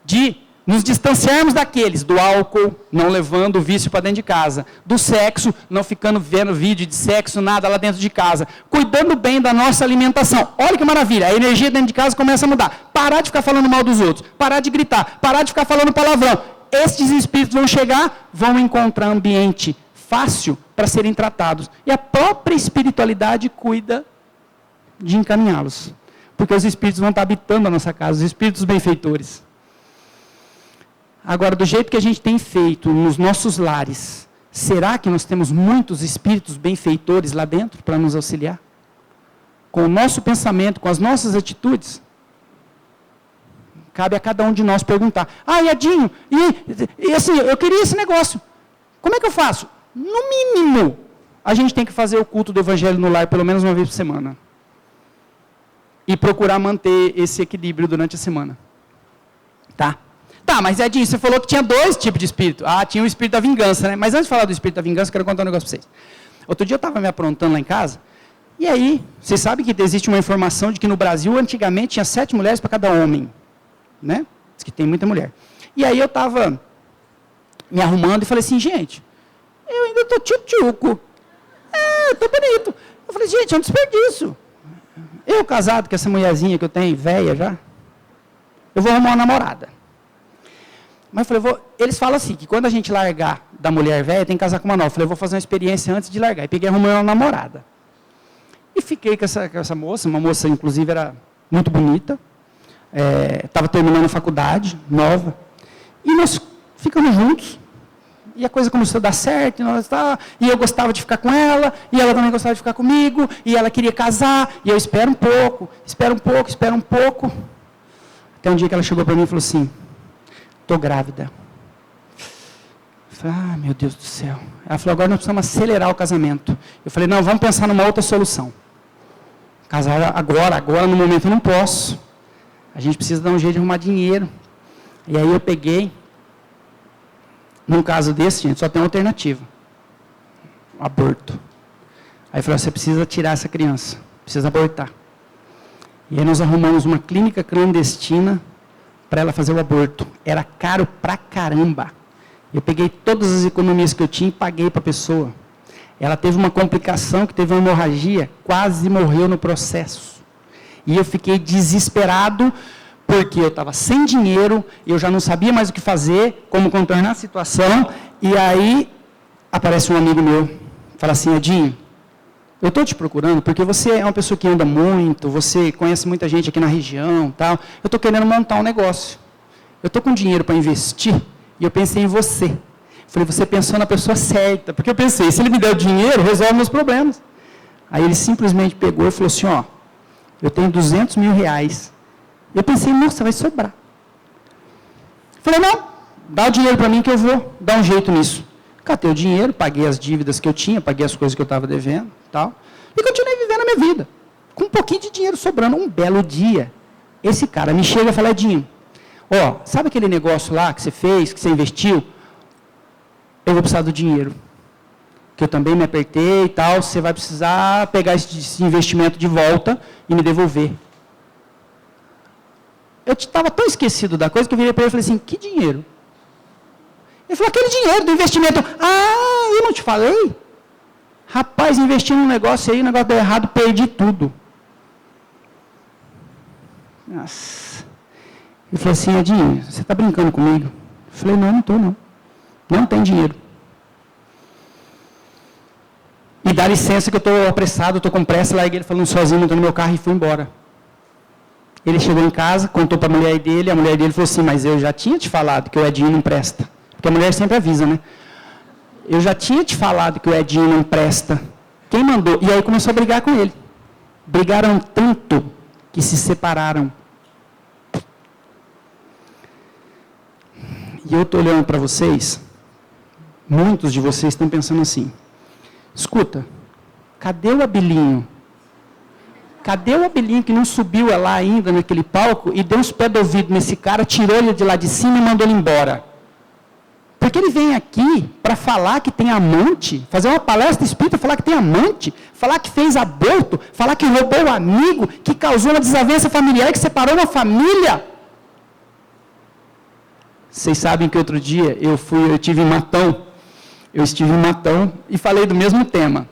de nos distanciarmos daqueles, do álcool, não levando o vício para dentro de casa, do sexo, não ficando vendo vídeo de sexo, nada lá dentro de casa, cuidando bem da nossa alimentação. Olha que maravilha, a energia dentro de casa começa a mudar. Parar de ficar falando mal dos outros, parar de gritar, parar de ficar falando palavrão. Estes espíritos vão chegar, vão encontrar ambiente fácil para serem tratados. E a própria espiritualidade cuida de encaminhá-los. Porque os espíritos vão estar habitando a nossa casa, os espíritos benfeitores. Agora, do jeito que a gente tem feito nos nossos lares, será que nós temos muitos espíritos benfeitores lá dentro para nos auxiliar? Com o nosso pensamento, com as nossas atitudes? Cabe a cada um de nós perguntar. Edinho, e assim, eu queria esse negócio. Como é que eu faço? No mínimo, a gente tem que fazer o culto do Evangelho no lar pelo menos uma vez por semana. E procurar manter esse equilíbrio durante a semana. Tá, mas Edinho, você falou que tinha 2 tipos de espírito. Tinha o espírito da vingança, né? Mas antes de falar do espírito da vingança, eu quero contar um negócio para vocês. Outro dia eu estava me aprontando lá em casa, e aí, vocês sabem que existe uma informação de que no Brasil, antigamente, tinha 7 mulheres para cada homem. Né? Diz que tem muita mulher. E aí eu estava me arrumando e falei assim, gente, eu ainda estou tchutchuco. Estou bonito. Eu falei, gente, é um desperdício. Eu casado com essa mulherzinha que eu tenho, velha já, eu vou arrumar uma namorada. Mas eu falei, eles falam assim, que quando a gente largar da mulher velha, tem que casar com uma nova. Eu falei, eu vou fazer uma experiência antes de largar. E peguei e arrumei uma namorada. E fiquei com essa moça, uma moça, inclusive, era muito bonita. Estava terminando a faculdade, nova. E nós ficamos juntos. E a coisa começou a dar certo. E eu gostava de ficar com ela. E ela também gostava de ficar comigo. E ela queria casar. E eu espero um pouco. Até um dia que ela chegou para mim e falou assim, estou grávida. Eu falei, meu Deus do céu. Ela falou, agora nós precisamos acelerar o casamento. Eu falei, não, vamos pensar numa outra solução. Casar agora no momento eu não posso. A gente precisa dar um jeito de arrumar dinheiro. E aí eu peguei, num caso desse, gente, só tem uma alternativa. Um aborto. Aí eu falei, você precisa tirar essa criança, precisa abortar. E aí nós arrumamos uma clínica clandestina para ela fazer o aborto. Era caro pra caramba. Eu peguei todas as economias que eu tinha e paguei para a pessoa. Ela teve uma complicação, que teve uma hemorragia, quase morreu no processo. E eu fiquei desesperado, porque eu estava sem dinheiro, eu já não sabia mais o que fazer, como contornar a situação, e aí aparece um amigo meu, fala assim, Edinho, eu estou te procurando porque você é uma pessoa que anda muito, você conhece muita gente aqui na região, tal. Eu estou querendo montar um negócio. Eu estou com dinheiro para investir e eu pensei em você. Falei, você pensou na pessoa certa, porque eu pensei, se ele me der o dinheiro, resolve meus problemas. Aí ele simplesmente pegou e falou assim, eu tenho 200 mil reais. Eu pensei, nossa, vai sobrar. Falei, não, dá o dinheiro para mim que eu vou dar um jeito nisso. Catei o dinheiro, paguei as dívidas que eu tinha, paguei as coisas que eu estava devendo, tal, e continuei vivendo a minha vida, com um pouquinho de dinheiro sobrando. Um belo dia, esse cara me chega e fala, Edinho, sabe aquele negócio lá que você fez, que você investiu? Eu vou precisar do dinheiro, que eu também me apertei e tal, você vai precisar pegar esse investimento de volta e me devolver. Eu estava tão esquecido da coisa que eu virei para ele e falei assim, que dinheiro? Ele falou, aquele dinheiro do investimento. Eu não te falei? Rapaz, investi num negócio aí, o negócio deu errado, perdi tudo. Nossa. Ele falou assim, Edinho, você está brincando comigo? Eu falei, não estou não. Não tem dinheiro. E dá licença que eu estou apressado, estou com pressa, larguei ele falando sozinho, estou no meu carro e fui embora. Ele chegou em casa, contou para a mulher dele falou assim, mas eu já tinha te falado que o Edinho não presta. Porque a mulher sempre avisa, né? Eu já tinha te falado que o Edinho não presta. Quem mandou? E aí começou a brigar com ele. Brigaram tanto que se separaram. E eu estou olhando para vocês, muitos de vocês estão pensando assim, escuta, cadê o Abilinho? Cadê o Abilinho que não subiu lá ainda naquele palco e deu uns pés do ouvido nesse cara, tirou ele de lá de cima e mandou ele embora? Porque ele vem aqui para falar que tem amante, fazer uma palestra espírita, falar que tem amante, falar que fez aborto, falar que roubou o amigo, que causou uma desavença familiar, que separou uma família. Vocês sabem que outro dia eu estive em Matão e falei do mesmo tema.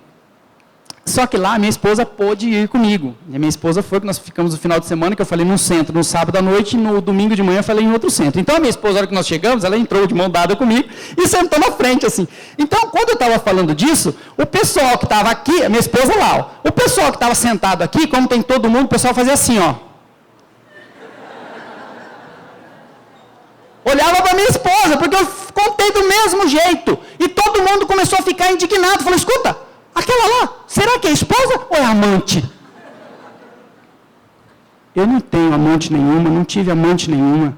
Só que lá minha esposa pôde ir comigo. E a minha esposa foi, nós ficamos no final de semana, que eu falei num centro, no sábado à noite, e no domingo de manhã eu falei em outro centro. Então a minha esposa, na hora que nós chegamos, ela entrou de mão dada comigo e sentou na frente, assim. Então, quando eu estava falando disso, o pessoal que estava aqui, a minha esposa lá, o pessoal que estava sentado aqui, como tem todo mundo, o pessoal fazia assim, Olhava para minha esposa, porque eu contei do mesmo jeito. E todo mundo começou a ficar indignado. Falou, escuta, aquela lá, será que é esposa ou é amante? Eu não tenho amante nenhuma, não tive amante nenhuma.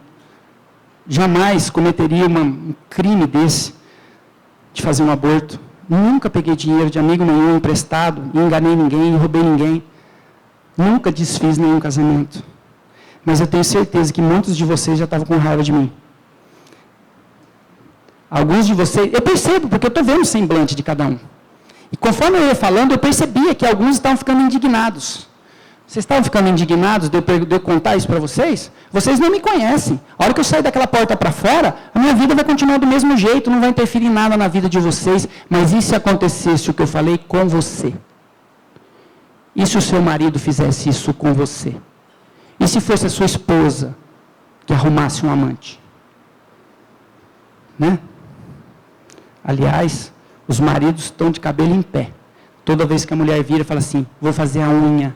Jamais cometeria um crime desse, de fazer um aborto. Nunca peguei dinheiro de amigo nenhum emprestado, enganei ninguém, roubei ninguém. Nunca desfiz nenhum casamento. Mas eu tenho certeza que muitos de vocês já estavam com raiva de mim. Alguns de vocês, eu percebo, porque eu estou vendo o semblante de cada um. E conforme eu ia falando, eu percebia que alguns estavam ficando indignados. Vocês estavam ficando indignados de eu contar isso para vocês? Vocês não me conhecem. A hora que eu sair daquela porta para fora, a minha vida vai continuar do mesmo jeito, não vai interferir em nada na vida de vocês. Mas e se acontecesse o que eu falei com você? E se o seu marido fizesse isso com você? E se fosse a sua esposa que arrumasse um amante? Né? Aliás, os maridos estão de cabelo em pé. Toda vez que a mulher vira, fala assim, vou fazer a unha.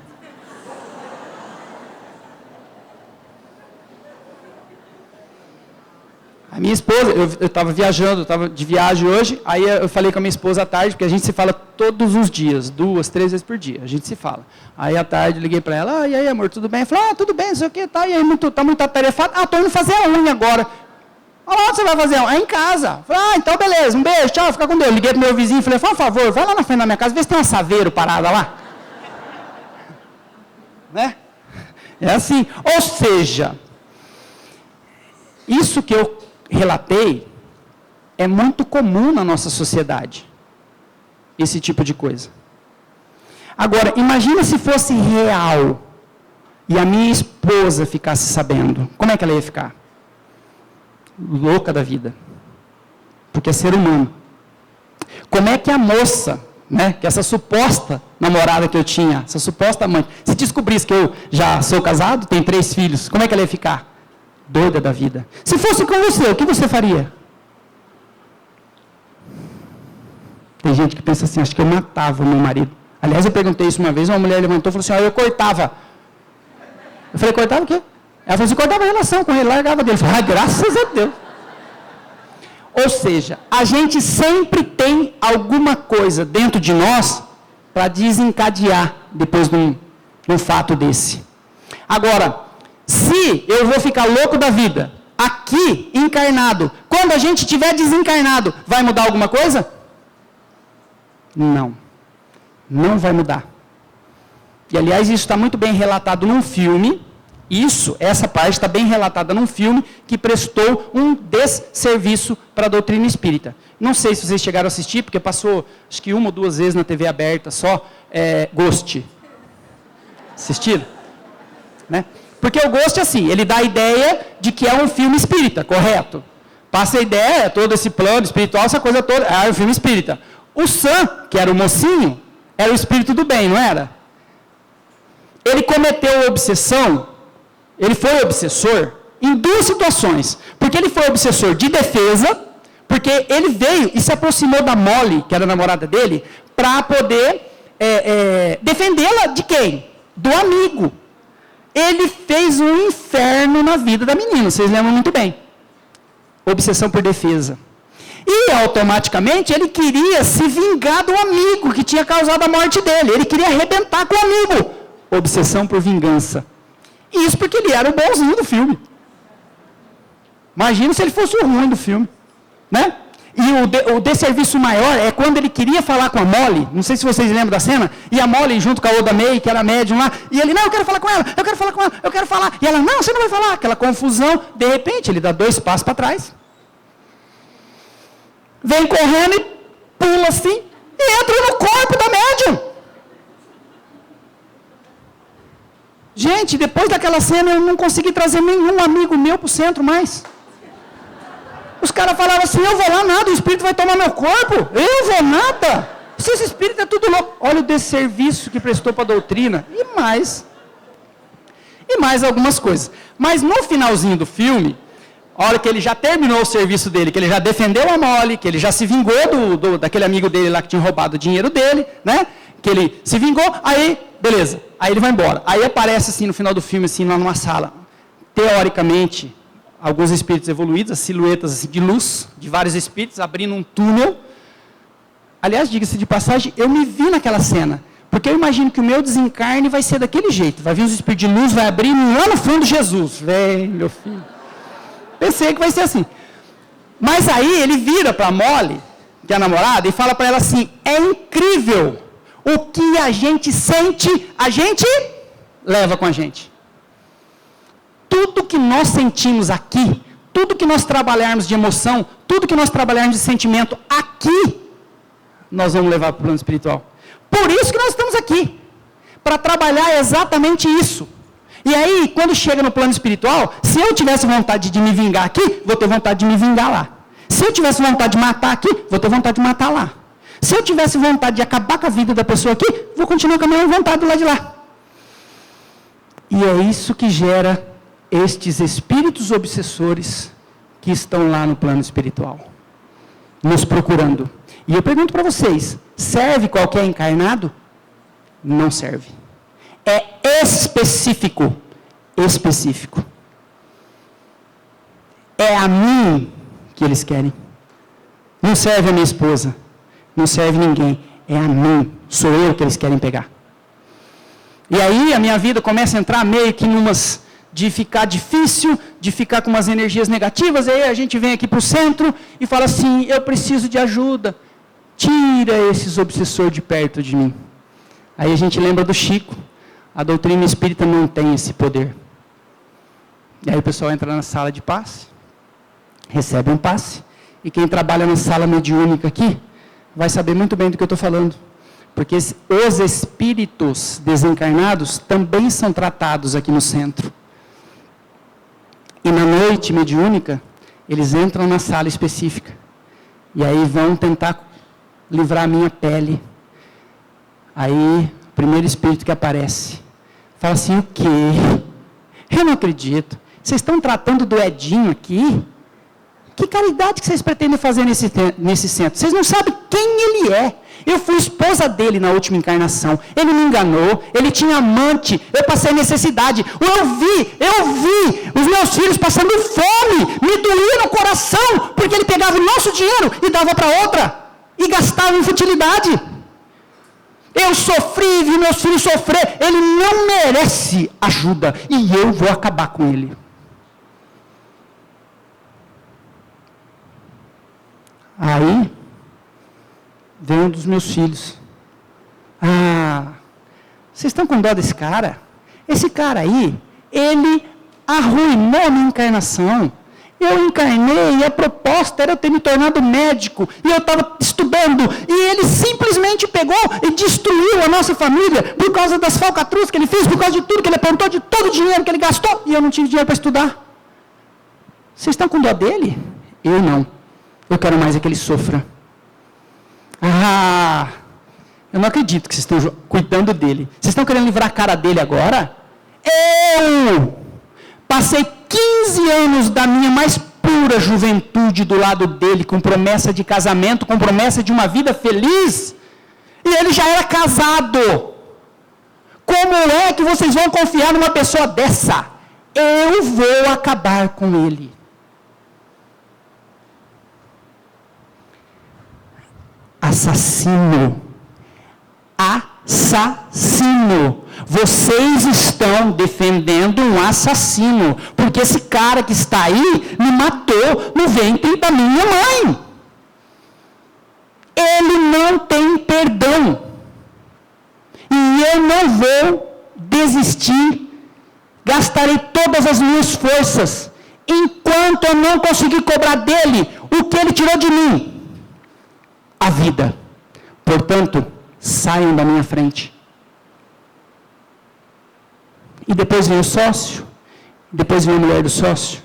A minha esposa, eu estava viajando, eu estava de viagem hoje, aí eu falei com a minha esposa à tarde, porque a gente se fala todos os dias, 2, 3 vezes por dia, a gente se fala. Aí à tarde eu liguei para ela, e aí amor, tudo bem? Ela falou, tudo bem, não sei o que, tá, e aí tá muito atarefado? Estou indo fazer a unha agora. Onde você vai fazer a unha? Em casa. Falei, então beleza, um beijo, tchau, fica com Deus. Liguei pro meu vizinho, falei, por favor, vai lá na frente da minha casa, vê se tem uma saveiro parada lá. Né? É assim, ou seja, isso que eu relatei é muito comum na nossa sociedade, esse tipo de coisa. Agora, imagina se fosse real e a minha esposa ficasse sabendo, como é que ela ia ficar? Louca da vida, porque é ser humano. Como é que a moça, né, que essa suposta namorada que eu tinha, essa suposta mãe, se descobrisse que eu já sou casado, tenho 3 filhos, como é que ela ia ficar? Doida da vida. Se fosse com você, o que você faria? Tem gente que pensa assim, acho que eu matava o meu marido. Aliás, eu perguntei isso uma vez, uma mulher levantou e falou assim, eu cortava. Eu falei, cortava o quê? Ela falou assim, cortava a relação com ele, largava dele. Eu falei, graças a Deus. Ou seja, a gente sempre tem alguma coisa dentro de nós para desencadear depois de um fato desse. Agora, se eu vou ficar louco da vida, aqui, encarnado, quando a gente estiver desencarnado, vai mudar alguma coisa? Não. Não vai mudar. E, aliás, isso está muito bem relatado num filme. Essa parte está bem relatada num filme que prestou um desserviço para a doutrina espírita. Não sei se vocês chegaram a assistir, porque passou, acho que 1 ou 2 vezes na TV aberta só, Ghost. Assistiram? Né? Porque o Ghost, assim, ele dá a ideia de que é um filme espírita, correto? Passa a ideia, todo esse plano espiritual, essa coisa toda, é um filme espírita. O Sam, que era o mocinho, era o espírito do bem, não era? Ele cometeu a obsessão, ele foi obsessor em 2 situações. Porque ele foi obsessor de defesa, porque ele veio e se aproximou da Molly, que era a namorada dele, para poder defendê-la de quem? Do amigo. Ele fez um inferno na vida da menina, vocês lembram muito bem. Obsessão por defesa. E, automaticamente, ele queria se vingar do amigo que tinha causado a morte dele. Ele queria arrebentar com o amigo. Obsessão por vingança. Isso porque ele era o bonzinho do filme. Imagina se ele fosse o ruim do filme. Né? E o desserviço maior é quando ele queria falar com a Molly, não sei se vocês lembram da cena, e a Molly junto com a Oda May, que era médium lá, e ele, não, eu quero falar com ela, eu quero falar com ela, eu quero falar. E ela, não, você não vai falar. Aquela confusão, de repente, ele dá 2 passos para trás. Vem correndo e pula assim, e entra no corpo da médium. Gente, depois daquela cena eu não consegui trazer nenhum amigo meu para o centro mais. Os caras falavam assim, eu vou lá nada, o espírito vai tomar meu corpo. Eu vou nada. Esse espírito é tudo louco. Olha o desserviço que prestou para a doutrina. E mais algumas coisas. Mas no finalzinho do filme, a hora que ele já terminou o serviço dele, que ele já defendeu a Molly, que ele já se vingou daquele amigo dele lá que tinha roubado o dinheiro dele, né? Que ele se vingou, aí, beleza. Aí ele vai embora. Aí aparece assim no final do filme, assim, lá numa sala. Teoricamente, alguns espíritos evoluídos, as silhuetas assim, de luz, de vários espíritos, abrindo um túnel. Aliás, diga-se de passagem, eu me vi naquela cena. Porque eu imagino que o meu desencarne vai ser daquele jeito. Vai vir uns espíritos de luz, vai abrir lá no fundo Jesus. Vem, meu filho. Pensei que vai ser assim. Mas aí ele vira para a Molly, que é a namorada, e fala para ela assim, é incrível. O que a gente sente, a gente leva com a gente. Tudo que nós sentimos aqui, tudo que nós trabalharmos de emoção, tudo que nós trabalharmos de sentimento aqui, nós vamos levar para o plano espiritual. Por isso que nós estamos aqui, para trabalhar exatamente isso. E aí, quando chega no plano espiritual, se eu tivesse vontade de me vingar aqui, vou ter vontade de me vingar lá. Se eu tivesse vontade de matar aqui, vou ter vontade de matar lá. Se eu tivesse vontade de acabar com a vida da pessoa aqui, vou continuar com a minha vontade do lado de lá. E é isso que gera estes espíritos obsessores que estão lá no plano espiritual, nos procurando. E eu pergunto para vocês, serve qualquer encarnado? Não serve. É específico. Específico. É a mim que eles querem. Não serve a minha esposa. Não serve ninguém. É a mim. Sou eu que eles querem pegar. E aí a minha vida começa a entrar meio que numas de ficar difícil, de ficar com umas energias negativas, aí a gente vem aqui para o centro e fala assim, eu preciso de ajuda. Tira esses obsessores de perto de mim. Aí a gente lembra do Chico. A doutrina espírita não tem esse poder. E aí o pessoal entra na sala de passe, recebe um passe, e quem trabalha na sala mediúnica aqui, vai saber muito bem do que eu estou falando. Porque os espíritos desencarnados também são tratados aqui no centro. E na noite mediúnica, eles entram na sala específica. E aí vão tentar livrar a minha pele. Aí, o primeiro espírito que aparece, fala assim, o quê? Eu não acredito. Vocês estão tratando do Edinho aqui? Que caridade que vocês pretendem fazer nesse centro? Vocês não sabem quem ele é. Eu fui esposa dele na última encarnação. Ele me enganou, ele tinha amante, eu passei necessidade. Eu vi os meus filhos passando fome, me doía no coração, porque ele pegava o nosso dinheiro e dava para outra, e gastava em futilidade. Eu sofri, vi meus filhos sofrer, ele não merece ajuda, e eu vou acabar com ele. Aí, veio um dos meus filhos. Vocês estão com dó desse cara? Esse cara aí, ele arruinou a minha encarnação. Eu encarnei e a proposta era eu ter me tornado médico. E eu estava estudando. E ele simplesmente pegou e destruiu a nossa família por causa das falcatruas que ele fez, por causa de tudo que ele aprontou, de todo o dinheiro que ele gastou. E eu não tive dinheiro para estudar. Vocês estão com dó dele? Eu não. Eu quero mais é que ele sofra. Eu não acredito que vocês estão cuidando dele. Vocês estão querendo livrar a cara dele agora? Eu passei 15 anos da minha mais pura juventude do lado dele, com promessa de casamento, com promessa de uma vida feliz, e ele já era casado. Como é que vocês vão confiar numa pessoa dessa? Eu vou acabar com ele. Assassino. Assassino. Vocês estão defendendo um assassino, porque esse cara que está aí me matou no ventre da minha mãe. Ele não tem perdão. E eu não vou desistir. Gastarei todas as minhas forças, enquanto eu não conseguir cobrar dele o que ele tirou de mim. A vida. Portanto, saiam da minha frente. E depois vem o sócio, depois vem a mulher do sócio,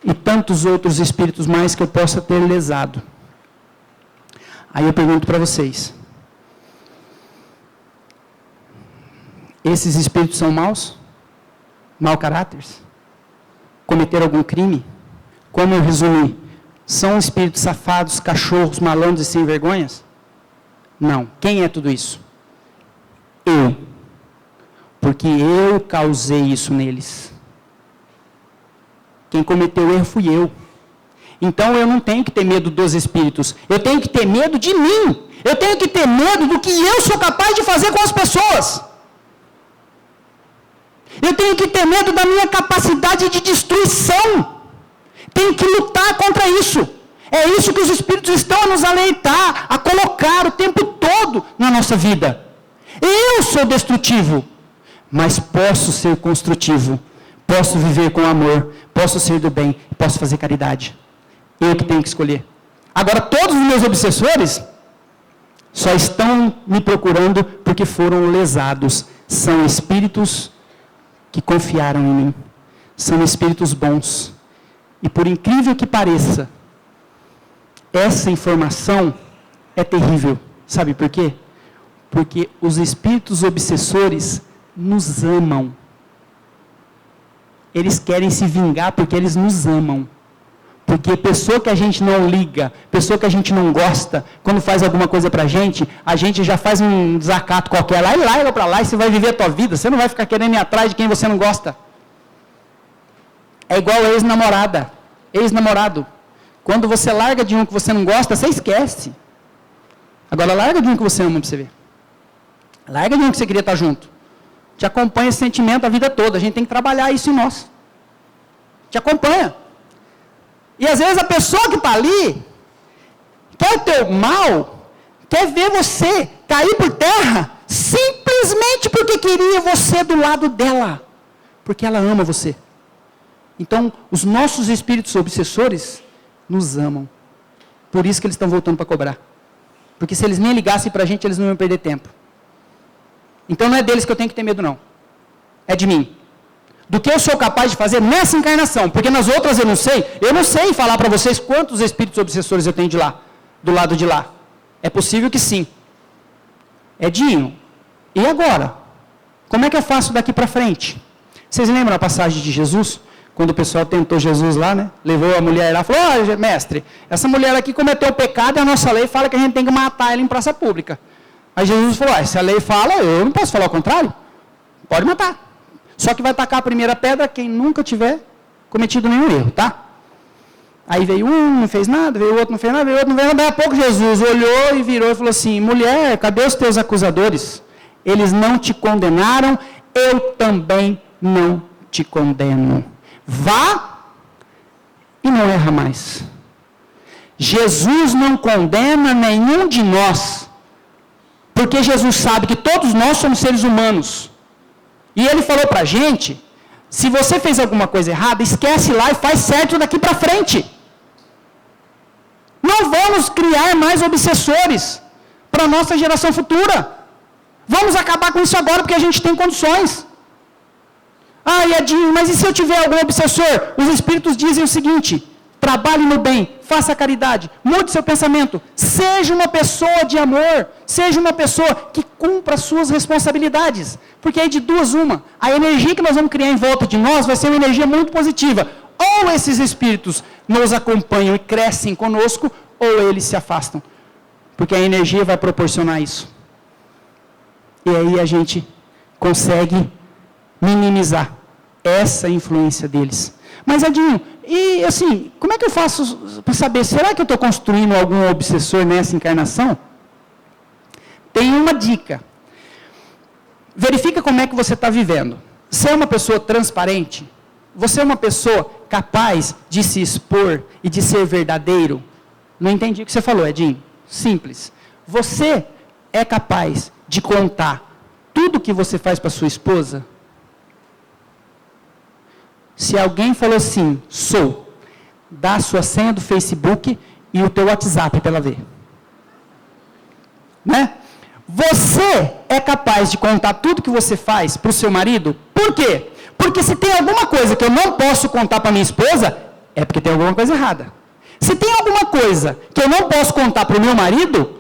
e tantos outros espíritos mais que eu possa ter lesado. Aí eu pergunto para vocês, esses espíritos são maus? Mau caráteres? Cometeram algum crime? Como eu resumi? São espíritos safados, cachorros, malandros e sem vergonhas? Não. Quem é tudo isso? Eu. Porque eu causei isso neles. Quem cometeu o erro fui eu. Então eu não tenho que ter medo dos espíritos. Eu tenho que ter medo de mim. Eu tenho que ter medo do que eu sou capaz de fazer com as pessoas. Eu tenho que ter medo da minha capacidade de destruição. Tenho que lutar contra isso. É isso que os espíritos estão a nos alertar, a colocar o tempo todo na nossa vida. Eu sou destrutivo, mas posso ser construtivo. Posso viver com amor, posso ser do bem, posso fazer caridade. Eu que tenho que escolher. Agora, todos os meus obsessores só estão me procurando porque foram lesados. São espíritos que confiaram em mim. São espíritos bons. E por incrível que pareça, essa informação é terrível. Sabe por quê? Porque os espíritos obsessores nos amam. Eles querem se vingar porque eles nos amam. Porque pessoa que a gente não liga, pessoa que a gente não gosta, quando faz alguma coisa pra gente, a gente já faz um desacato qualquer lá e larga pra lá e você vai viver a tua vida. Você não vai ficar querendo ir atrás de quem você não gosta. É igual a ex-namorada, ex-namorado. Quando você larga de um que você não gosta, você esquece. Agora larga de um que você ama pra você ver. Larga de um que você queria estar junto. Te acompanha esse sentimento a vida toda. A gente tem que trabalhar isso em nós. Te acompanha. E às vezes a pessoa que está ali, quer o teu mal, quer ver você cair por terra, simplesmente porque queria você do lado dela. Porque ela ama você. Então, os nossos espíritos obsessores nos amam. Por isso que eles estão voltando para cobrar. Porque se eles nem ligassem para a gente, eles não iam perder tempo. Então não é deles que eu tenho que ter medo, não. É de mim. Do que eu sou capaz de fazer nessa encarnação. Porque nas outras eu não sei. Eu não sei falar para vocês quantos espíritos obsessores eu tenho de lá. Do lado de lá. É possível que sim. Edinho, e agora? Como é que eu faço daqui para frente? Vocês lembram a passagem de Jesus? Quando o pessoal tentou Jesus lá, né? Levou a mulher lá e falou, ó, mestre, essa mulher aqui cometeu pecado e a nossa lei fala que a gente tem que matar ela em praça pública. Aí Jesus falou, se a lei fala, eu não posso falar o contrário. Pode matar. Só que vai tacar a primeira pedra quem nunca tiver cometido nenhum erro, tá? Aí veio um, não fez nada, veio o outro, não fez nada, veio o outro, não fez nada. Daí a pouco Jesus olhou e virou e falou assim, mulher, cadê os teus acusadores? Eles não te condenaram, eu também não te condeno. Vá e não erra mais. Jesus não condena nenhum de nós. Porque Jesus sabe que todos nós somos seres humanos. E Ele falou para a gente, se você fez alguma coisa errada, esquece lá e faz certo daqui para frente. Não vamos criar mais obsessores para a nossa geração futura. Vamos acabar com isso agora porque a gente tem condições. Ah, Edinho, mas e se eu tiver algum obsessor? Os espíritos dizem o seguinte, trabalhe no bem, faça caridade, mude seu pensamento, seja uma pessoa de amor, seja uma pessoa que cumpra as suas responsabilidades. Porque aí de duas uma, a energia que nós vamos criar em volta de nós vai ser uma energia muito positiva. Ou esses espíritos nos acompanham e crescem conosco, ou eles se afastam. Porque a energia vai proporcionar isso. E aí a gente consegue minimizar essa influência deles. Mas, Edinho, e assim, como é que eu faço para saber, será que eu estou construindo algum obsessor nessa encarnação? Tem uma dica. Verifica como é que você está vivendo. Você é uma pessoa transparente? Você é uma pessoa capaz de se expor e de ser verdadeiro? Não entendi o que você falou, Edinho. Simples. Você é capaz de contar tudo que você faz para sua esposa? Se alguém falou assim, sou, dá a sua senha do Facebook e o teu WhatsApp para ela ver. Né? Você é capaz de contar tudo que você faz para o seu marido? Por quê? Porque se tem alguma coisa que eu não posso contar para minha esposa, é porque tem alguma coisa errada. Se tem alguma coisa que eu não posso contar para o meu marido,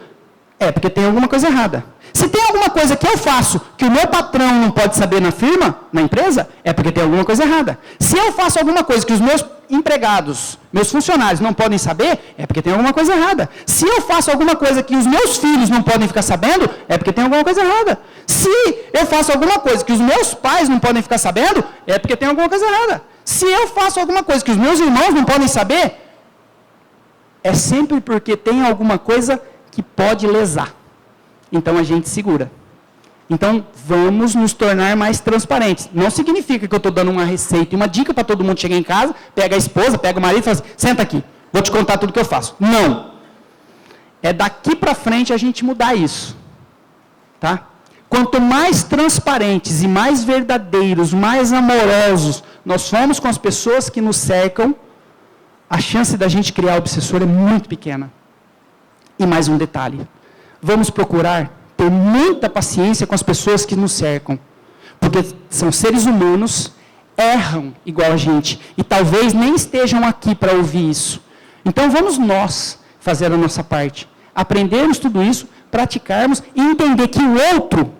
é porque tem alguma coisa errada. Se tem alguma coisa que eu faço que o meu patrão não pode saber na firma, na empresa, é porque tem alguma coisa errada. Se eu faço alguma coisa que os meus empregados, meus funcionários não podem saber, é porque tem alguma coisa errada. Se eu faço alguma coisa que os meus filhos não podem ficar sabendo, é porque tem alguma coisa errada. Se eu faço alguma coisa que os meus pais não podem ficar sabendo, é porque tem alguma coisa errada. Se eu faço alguma coisa que os meus irmãos não podem saber, é sempre porque tem alguma coisa que pode lesar. Então a gente segura. Então vamos nos tornar mais transparentes. Não significa que eu estou dando uma receita e uma dica para todo mundo chegar em casa, pega a esposa, pega o marido e fala assim, senta aqui, vou te contar tudo que eu faço. Não. É daqui para frente a gente mudar isso. Tá? Quanto mais transparentes e mais verdadeiros, mais amorosos nós formos com as pessoas que nos cercam, a chance da gente criar obsessor é muito pequena. E mais um detalhe. Vamos procurar ter muita paciência com as pessoas que nos cercam. Porque são seres humanos, erram igual a gente. E talvez nem estejam aqui para ouvir isso. Então vamos nós fazer a nossa parte. Aprendermos tudo isso praticarmos e entender que o outro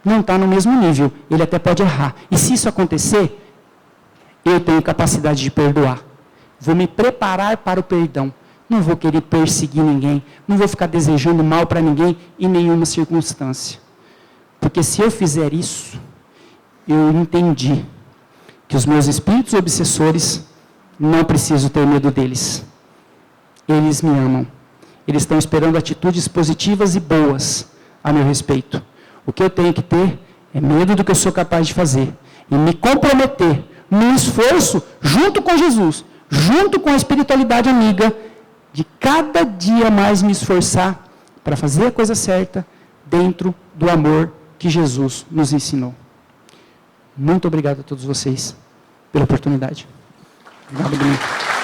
não está no mesmo nível. Ele até pode errar. E se isso acontecer, eu tenho capacidade de perdoar. Vou me preparar para o perdão. Não vou querer perseguir ninguém. Não vou ficar desejando mal para ninguém em nenhuma circunstância. Porque se eu fizer isso, eu entendi que os meus espíritos obsessores, não preciso ter medo deles. Eles me amam. Eles estão esperando atitudes positivas e boas a meu respeito. O que eu tenho que ter é medo do que eu sou capaz de fazer. E me comprometer no esforço, junto com Jesus, junto com a espiritualidade amiga, de cada dia mais me esforçar para fazer a coisa certa dentro do amor que Jesus nos ensinou. Muito obrigado a todos vocês pela oportunidade. Obrigado, Bruno.